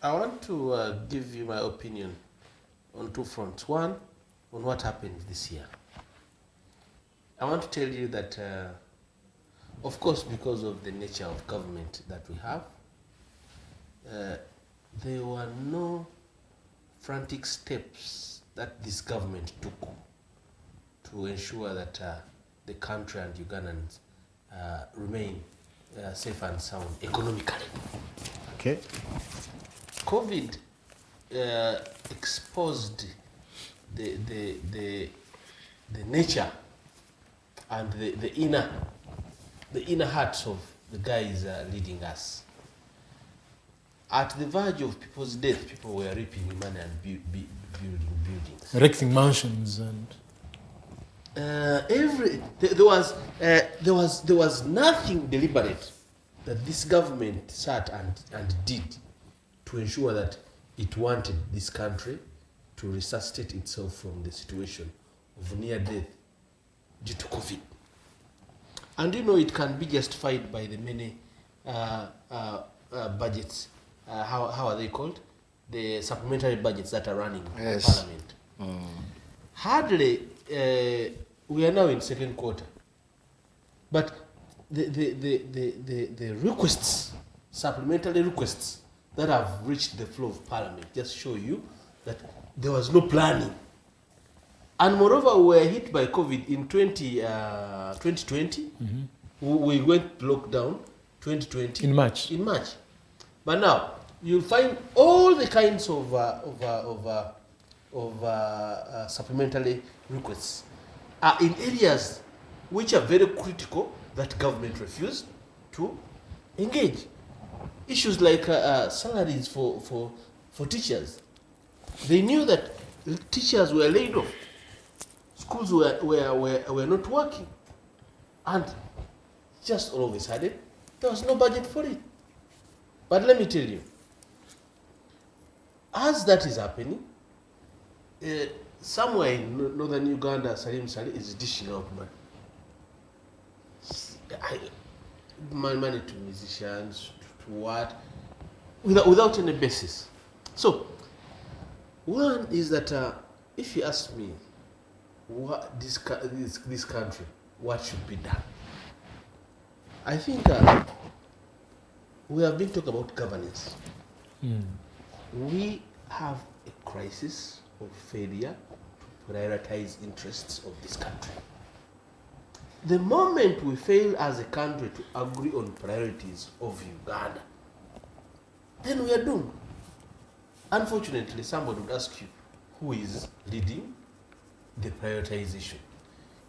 want to give you my opinion on two fronts. One, on what happened this year. I want to tell you that, of course, because of the nature of government that we have, there were no frantic steps that this government took to ensure that the country and Ugandans remain safe and sound economically. Okay. COVID exposed the nature and the inner hearts of the guys leading us. At the verge of people's death, people were reaping money and building buildings, Erecting mansions and. There was nothing deliberate that this government sat and did to ensure that it wanted this country to resuscitate itself from the situation of near death due to COVID. And you know, it can be justified by the many budgets. How are they called? The supplementary budgets that are running Parliament. Hardly, we are now in second quarter, but the requests, supplementary requests that have reached the floor of Parliament just show you that there was no planning. And moreover, we were hit by COVID in 2020. We went lockdown 2020 In March. But now you'll find all the kinds of supplementary requests are in areas which are very critical that government refused to engage. Issues like salaries for teachers. They knew that teachers were laid off. Schools were not working. And just all of a sudden, there was no budget for it. But let me tell you, as that is happening, somewhere in northern Uganda, Salim Saleh is dishing out money to musicians, to what, without any basis. So, one is that if you ask me, what this country, what should be done? I think we have been talking about governance. We have a crisis of failure to prioritize interests of this country. The moment we fail as a country to agree on priorities of Uganda, then we are doomed. Unfortunately, somebody would ask you, who is leading the prioritization?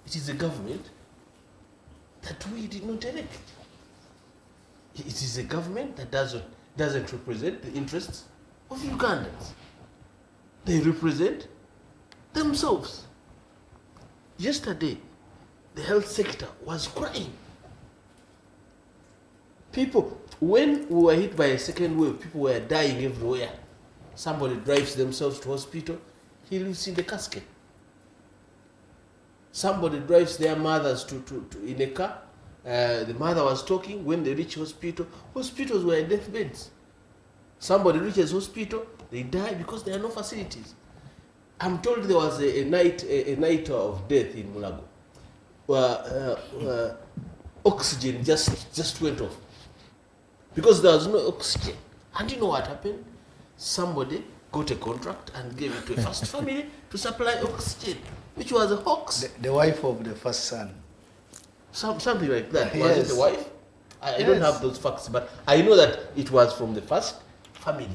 It is a government that we did not elect. It is a government that doesn't represent the interests of Ugandans. They represent themselves. Yesterday, the health sector was crying. People, when we were hit by a second wave, people were dying everywhere. Somebody drives themselves to hospital, he lives in the casket. Somebody drives their mothers in a car. The mother was talking. When they reach hospital, hospitals were in deathbeds. Somebody reaches hospital, they die because there are no facilities. I'm told there was a night of death in Mulago. Oxygen just went off because there was no oxygen. And you know what happened? Somebody got a contract and gave it to a first family to supply oxygen, which was a hoax. The wife of the first son. Something like that. Yes. Was it the wife? I don't have those facts, but I know that it was from the first family.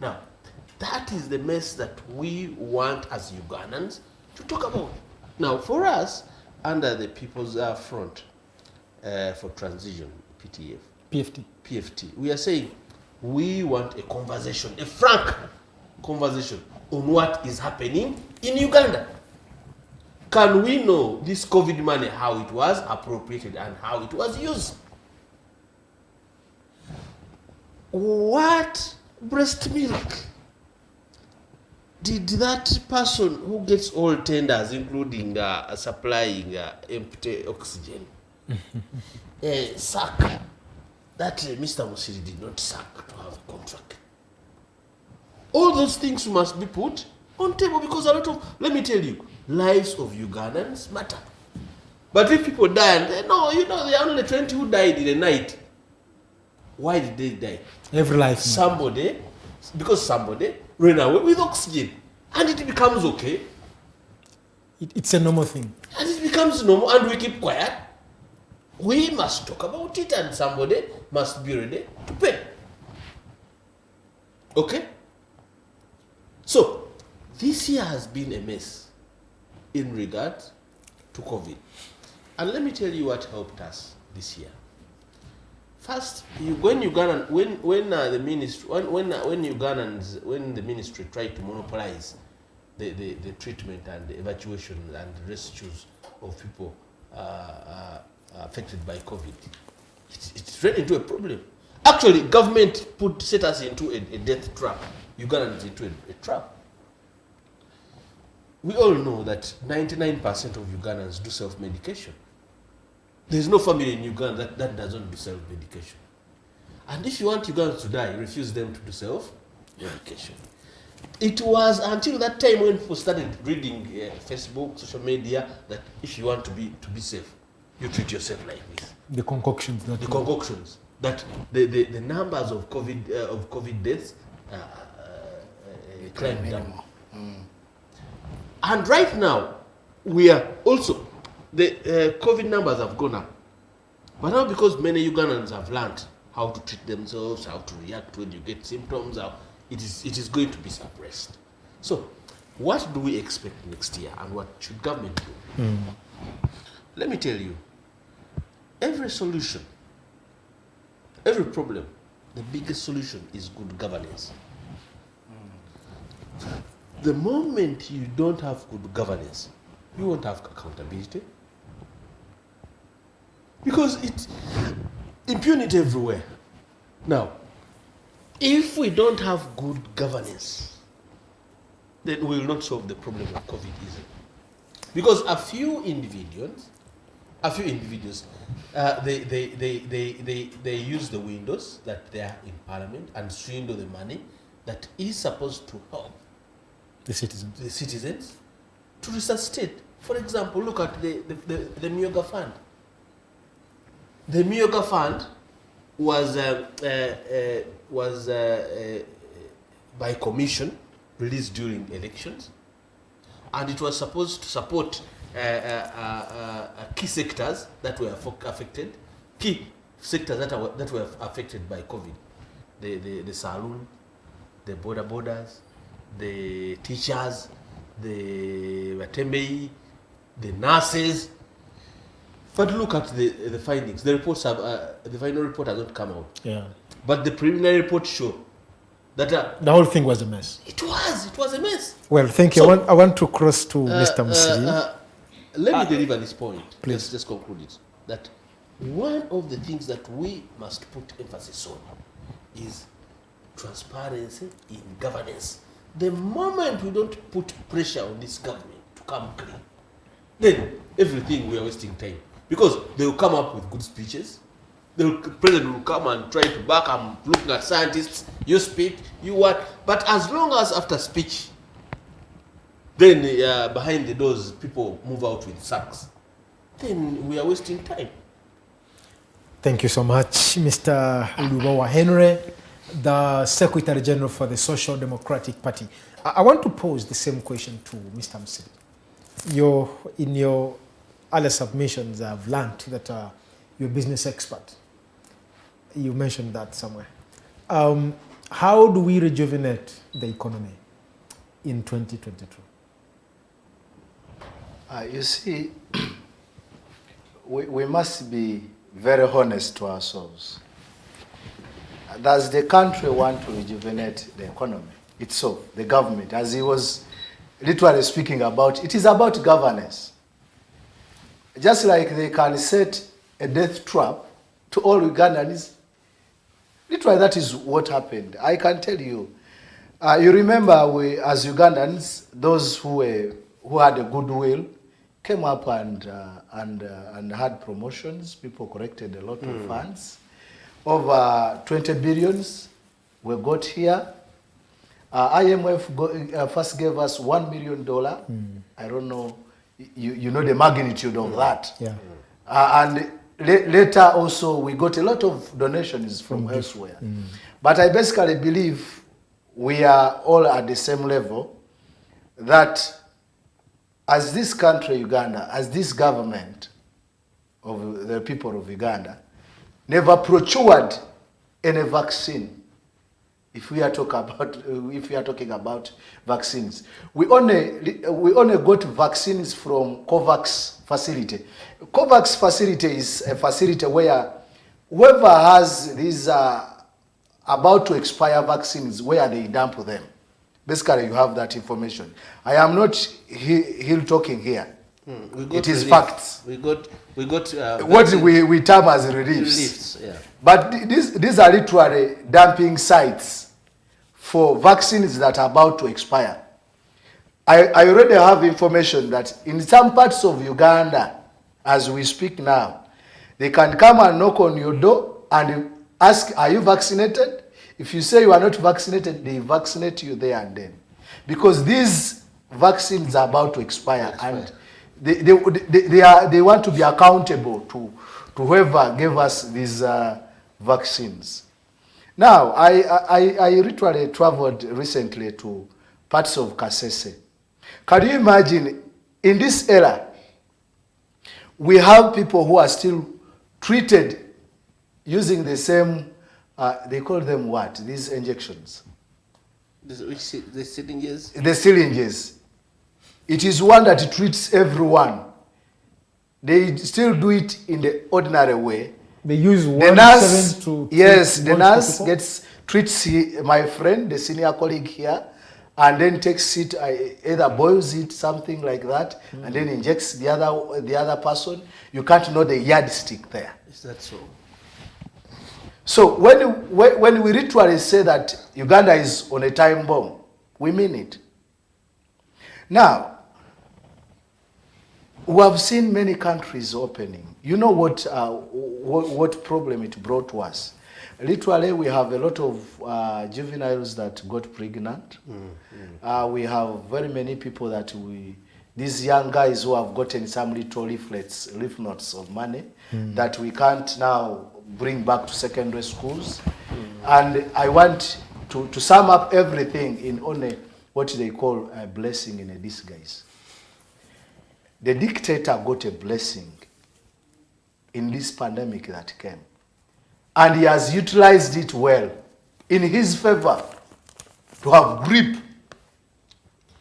Now, that is the mess that we want as Ugandans to talk about. Now, for us, under the People's Front for Transition, PFT, we are saying we want a conversation, a frank conversation on what is happening in Uganda. Can we know this COVID money, how it was appropriated and how it was used? What breast milk did that person who gets all tenders, including supplying empty oxygen, suck that Mr. Musiri did not suck to have a contract? All those things must be put on table because a lot of, let me tell you, lives of Ugandans matter. But if people die and no, you know, there are only 20 who died in a night. Why did they die? Every life. Because somebody ran away with oxygen. And it becomes okay. It's a normal thing. And it becomes normal and we keep quiet. We must talk about it and somebody must be ready to pay. Okay? So, this year has been a mess in regard to COVID. And let me tell you what helped us this year. First, when the ministry tried to monopolize the treatment and the evacuation and rescues of people affected by COVID, it ran into a problem. Actually, government set us into a death trap. Ugandans into a trap. We all know that 99% of Ugandans do self-medication. There's no family in Uganda that doesn't do self-medication. And if you want Ugandans to die, refuse them to do self-medication. It was until that time when people started reading Facebook, social media, that if you want to be safe, you treat yourself like this. The concoctions. That the numbers of COVID deaths climbed down. And right now, we are also, the COVID numbers have gone up. But now because many Ugandans have learned how to treat themselves, how to react when you get symptoms, it is going to be suppressed. So, what do we expect next year and what should government do? Let me tell you, every solution, every problem, the biggest solution is good governance. The moment you don't have good governance, you won't have accountability. Because it's impunity everywhere. Now, if we don't have good governance, then we will not solve the problem of COVID easily. Because a few individuals, they use the windows that they are in parliament and swindle the money that is supposed to help the citizens to resuscitate. For example, look at the Myoga Fund. The Myoga Fund was by commission released during elections, and it was supposed to support key sectors that were affected, that were affected by COVID. The saloon, the borders, the teachers, the watembei, the nurses. But look at the findings. The reports have the final report has not come out. Yeah. But the preliminary report show that the whole thing was a mess. It was a mess. Well, thank you. So, I want to cross to Mr. Musiri. Let me deliver this point. Please. Let's conclude it. That one of the things that we must put emphasis on is transparency in governance. The moment we don't put pressure on this government to come clean, then everything we are wasting time. Because they will come up with good speeches. The president will come and try to back. I'm looking at scientists. You speak, you what? But as long as after speech, then behind the doors people move out with sacks, then we are wasting time. Thank you so much, Mr. Lubowa Henry, the Secretary General for the Social Democratic Party. I want to pose the same question to Mr. Musiri. In your other submissions, I've learned that you're a business expert. You mentioned that somewhere. How do we rejuvenate the economy in 2022? You see, we must be very honest to ourselves. Does the country want to rejuvenate the economy itself, the government, as he was literally speaking about? It is about governance. Just like they can set a death trap to all Ugandans, literally that is what happened. I can tell you. You remember we, as Ugandans, those who had a goodwill, came up and had promotions. People collected a lot of funds. Over 20 billions we got here. IMF first gave us $1 million. I don't know, you know the magnitude of that. Yeah. And later also we got a lot of donations from elsewhere. But I basically believe we are all at the same level, that as this country, Uganda, as this government of the people of Uganda, never procured any vaccine. If we are talking about vaccines, we only got vaccines from COVAX facility. COVAX facility is a facility where whoever has these about to expire vaccines, where they dump them. Basically, you have that information. I am not here talking here. It is facts. We got what we term as reliefs. Yeah. But these are literally dumping sites for vaccines that are about to expire. I already have information that in some parts of Uganda, as we speak now, they can come and knock on your door and ask, are you vaccinated? If you say you are not vaccinated, they vaccinate you there and then. Because these vaccines are about to expire, and they want to be accountable to whoever gave us these vaccines. Now, I literally traveled recently to parts of Kasese. Can you imagine, in this era, we have people who are still treated using the same, they call them what? These injections. The syringes? The syringes. It is one that treats everyone. They still do it in the ordinary way. They use the nurse, the nurse treats my friend, the senior colleague here, and then takes it, either boils it, something like that, and then injects the other person. You can't know the yardstick there. Is that so? So when we literally say that Uganda is on a time bomb, we mean it. Now, we have seen many countries opening. You know what problem it brought to us? Literally, we have a lot of juveniles that got pregnant. We have very many people that these young guys who have gotten some little leaf notes of money that we can't now bring back to secondary schools. And I want to sum up everything in only what they call a blessing in a disguise. The dictator got a blessing in this pandemic that came. And he has utilized it well in his favor to have grip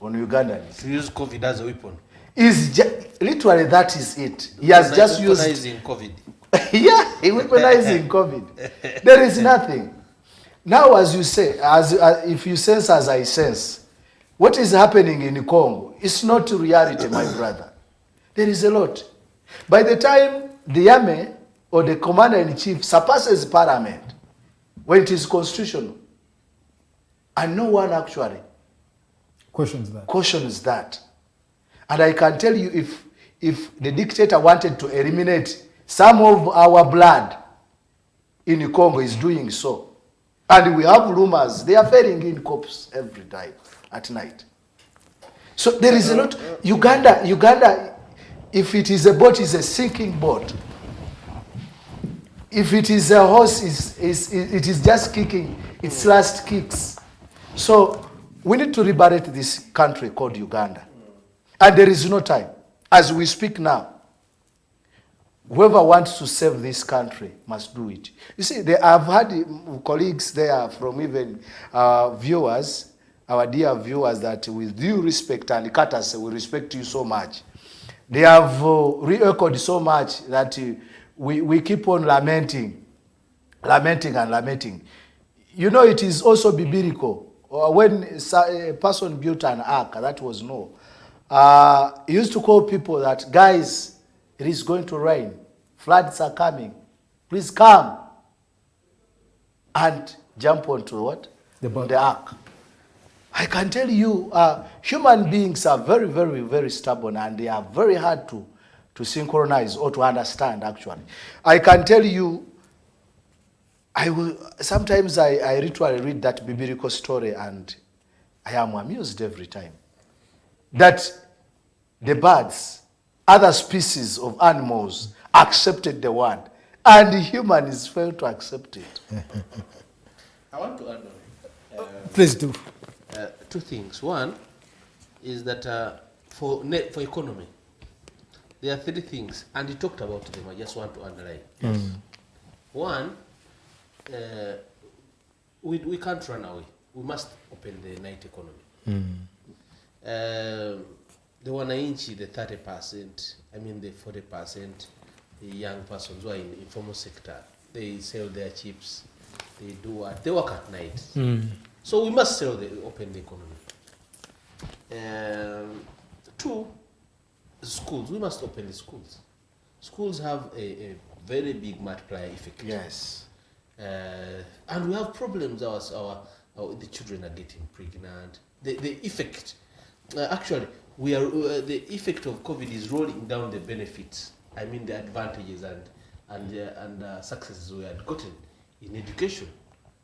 on Ugandans. To use COVID as a weapon. Literally, that is it. He has just used... Weaponizing COVID. Yeah, he weaponizing COVID. There is nothing. Now, as you say, if you sense as I sense, what is happening in Congo is not reality, my brother. There is a lot. By the time the army or the commander-in-chief surpasses parliament, when it is constitutional, and no one actually questions that. And I can tell you, if the dictator wanted to eliminate some of our blood in Congo, is doing so. And we have rumors, they are ferrying in corpses every time at night. So there is a lot. Uganda, if it is a boat, is a sinking boat. If it is a horse, it is just kicking its last kicks. So we need to liberate this country called Uganda. And there is no time. As we speak now, whoever wants to save this country must do it. You see, I've had colleagues there from even viewers, our dear viewers, that with due respect and courtesy, we respect you so much. They have re-echoed so much that we keep on lamenting. You know, it is also biblical. When a person built an ark, that was Noah. He used to call people that, guys, it is going to rain. Floods are coming. Please come and jump onto what? The ark. I can tell you, human beings are very, very, very stubborn, and they are very hard to synchronize or to understand, actually. I can tell you, sometimes I literally read that biblical story, and I am amused every time. That the birds, other species of animals, accepted the word, and humans fail to accept it. I want to add on. Please do. Two things. One is that for economy, there are three things, and you talked about them. I just want to underline. Yes. One, we can't run away. We must open the night economy. The wananchi, the 30%, I mean the 40%, the young persons who are in the informal sector, they sell their chips, they do what? They work at night. So we must open the economy. Two, schools. We must open the schools. Schools have a very big multiplier effect. Yes. And we have problems. The children are getting pregnant. The effect, actually, the effect of COVID is rolling down the benefits. I mean the advantages and successes we had gotten in education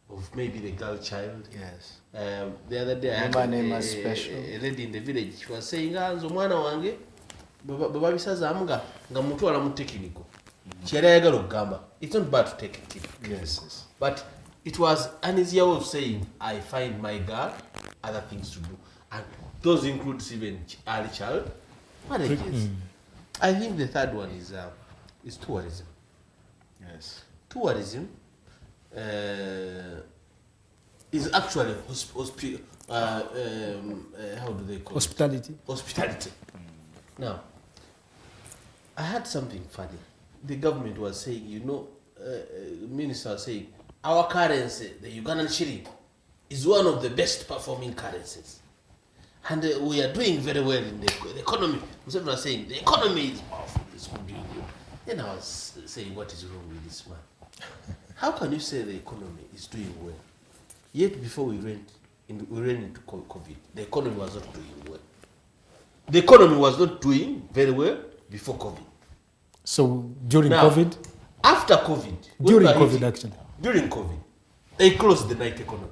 of maybe the girl child. Yes. The other day I had a lady in the village. She was saying, "Mwana wange, baba bisaza amuga nga mutu ala mu technical." Chera yagala okugamba. It's not bad to take a kid. Yes. But it was an easier way of saying, I find my girl other things to do. And those include even early child marriages. I think the third one is tourism. Yes. Tourism is actually how do they call Hospitality. it? Hospitality. Now, I had something funny. The government was saying, minister was saying, our currency, the Ugandan shilling, is one of the best performing currencies. And we are doing very well in the economy. Museven was saying, the economy is powerful, it's good. Then I was saying, what is wrong with this man? How can you say the economy is doing well? Yet before we ran into COVID, the economy was not doing well. The economy was not doing very well before COVID. So during Now, COVID? After COVID. During COVID, actually. During COVID, they closed the night economy.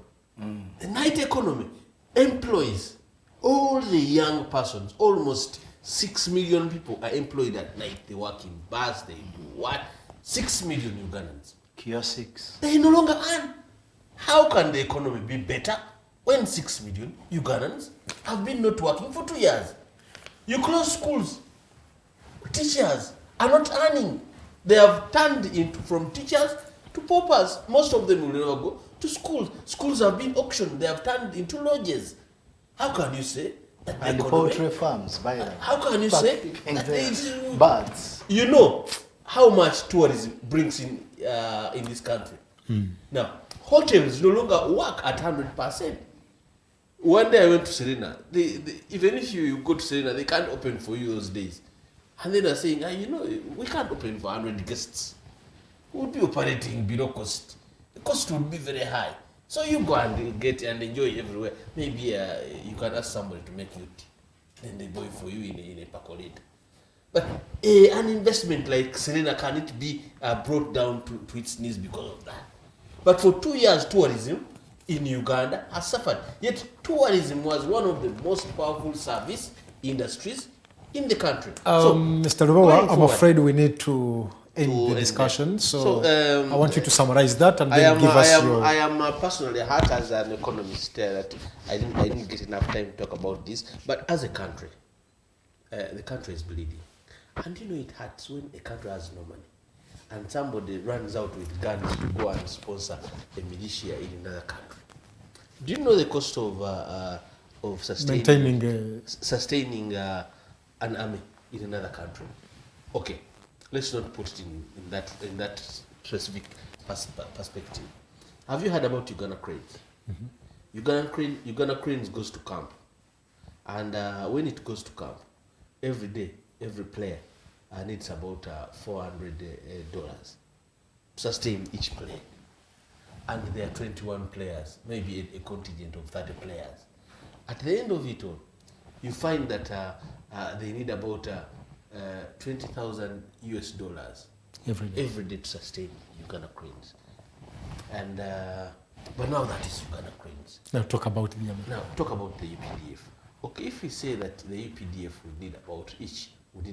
The night economy employs all the young persons. Almost 6 million people are employed at night. They work in bars, they do what? 6 million Ugandans. Kiosks. They no longer earn. How can the economy be better when 6 million Ugandans have been not working for 2 years? You close schools. Teachers are not earning. They have turned from teachers to paupers. Most of them will never go to schools. Schools have been auctioned. They have turned into lodges. How can you say that and the poultry farms, by them. How can you say that birds? You know how much tourism brings in this country. Now, hotels no longer work at 100%. One day I went to Serena. Even if you go to Serena, they can't open for you those days. And then they're saying, we can't open for 100 guests. We'll be operating below cost. The cost will be very high. So you go and get and enjoy everywhere. Maybe you can ask somebody to make you tea. Then they buy for you in a percolate. But an investment like Serena, can it be brought down to its knees because of that? But for 2 years, tourism in Uganda has suffered. Yet tourism was one of the most powerful service industries in the country. Mr. Lubowa, I'm afraid we need to end the discussion. So I want you to summarize that and then give us your... I am personally hurt as an economist that I didn't get enough time to talk about this. But as a country, the country is bleeding. And it hurts when a country has no money. And somebody runs out with guns to go and sponsor a militia in another country. Do you know the cost of sustaining an army in another country? Okay, let's not put it in that specific perspective. Have you heard about Uganda cranes? Uganda cranes goes to camp, and when it goes to camp, every day, every player needs about $400 to sustain each play. And there are 21 players, maybe a contingent of 30 players. At the end of it all, you find that they need about $20,000 every day to sustain Uganda cranes. And but now that is Uganda cranes. Now talk about the UPDF. Okay, if we say that the UPDF would need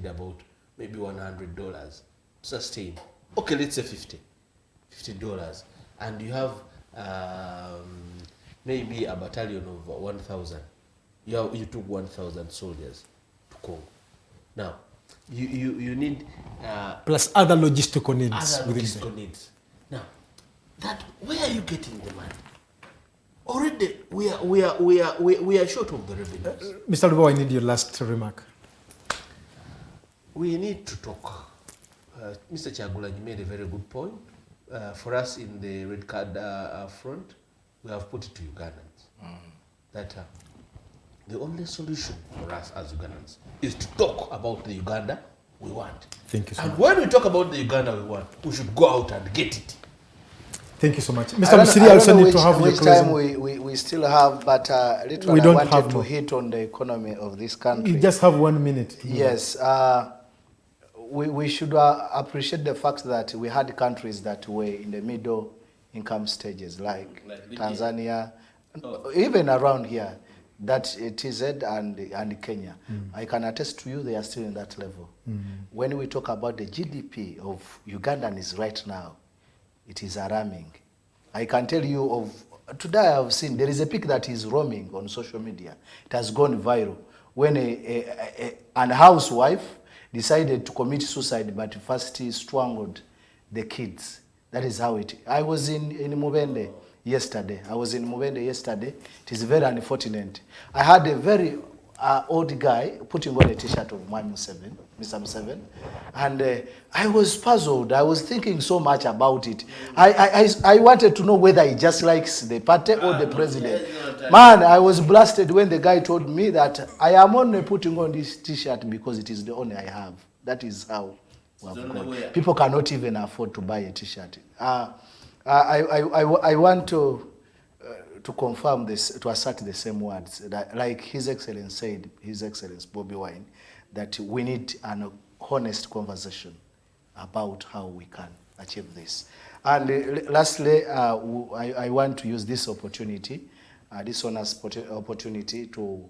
about maybe $100 to sustain. Okay, let's say $50, and you have maybe a battalion of 1,000. You took 1,000 soldiers to Congo. Now, you need plus other logistical needs. Other logistical needs. Now, where are you getting the money? Already, we are short of the revenues. Mr. Lubowa, I need your last remark. We need to talk. Mr. Chagulanyi made a very good point. For us in the red card front, we have put it to Ugandans that the only solution for us as Ugandans is to talk about the Uganda we want. Thank you so much. And when we talk about the Uganda we want, we should go out and get it. Thank you so much. Mr. Musiri, I also need to have your which closing. time we still have, but We don't I wanted have to more. hit on the economy of this country. You just have 1 minute. To do Yes. We should appreciate the fact that we had countries that were in the middle income stages, like Tanzania, even around here, that TZ and Kenya. I can attest to you they are still in that level. When we talk about the GDP of Ugandans right now, it is alarming. I can tell you of, today I have seen, there is a pic that is roaming on social media. It has gone viral. When an housewife decided to commit suicide, but first he strangled the kids. That is how it. I was in Museven yesterday. It is very unfortunate. I had a very old guy putting on a T-shirt of Mr. Museven, and I was puzzled. I was thinking so much about it. I wanted to know whether he just likes the party or the president. Man, I was blasted when the guy told me that I am only putting on this T-shirt because it is the only I have. That is how we have gone. People cannot even afford to buy a T-shirt. I want to confirm this, to assert the same words, that, like His Excellency said, His Excellency Bobby Wine, that we need an honest conversation about how we can achieve this. And lastly, I want to use this opportunity, this honest opportunity to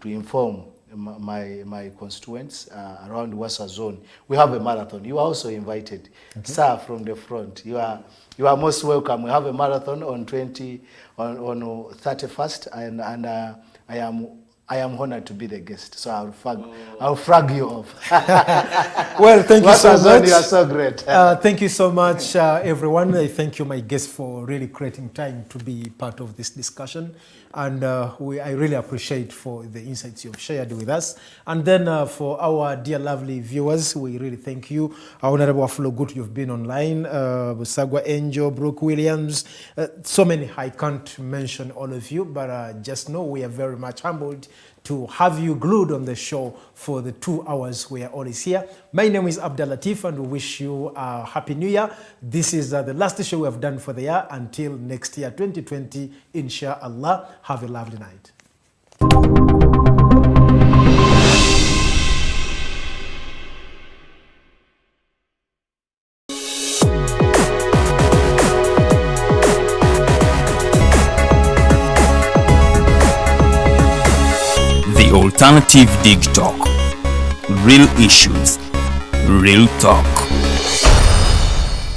inform my constituents around Wasa Zone. We have a marathon. You are also invited. Okay. Sir, from the front, you are most welcome. We have a marathon on 31st, and I am honored to be the guest. So I'll flag you off. Well, thank you so much. You are so great. Thank you so much, everyone. I thank you, my guests, for really creating time to be part of this discussion. And I really appreciate for the insights you've shared with us. And then for our dear lovely viewers, we really thank you. Honorable Aflogut, you've been online. Busagwa Angel, Brooke Williams, so many. I can't mention all of you, but just know we are very much humbled to have you glued on the show for the 2 hours we are always here. My name is Abdalla Tiff, and we wish you a happy new year. This is the last show we have done for the year. Until next year, 2020, inshallah. Have a lovely night. The Alternative Dig Talk. Real issues, real talk.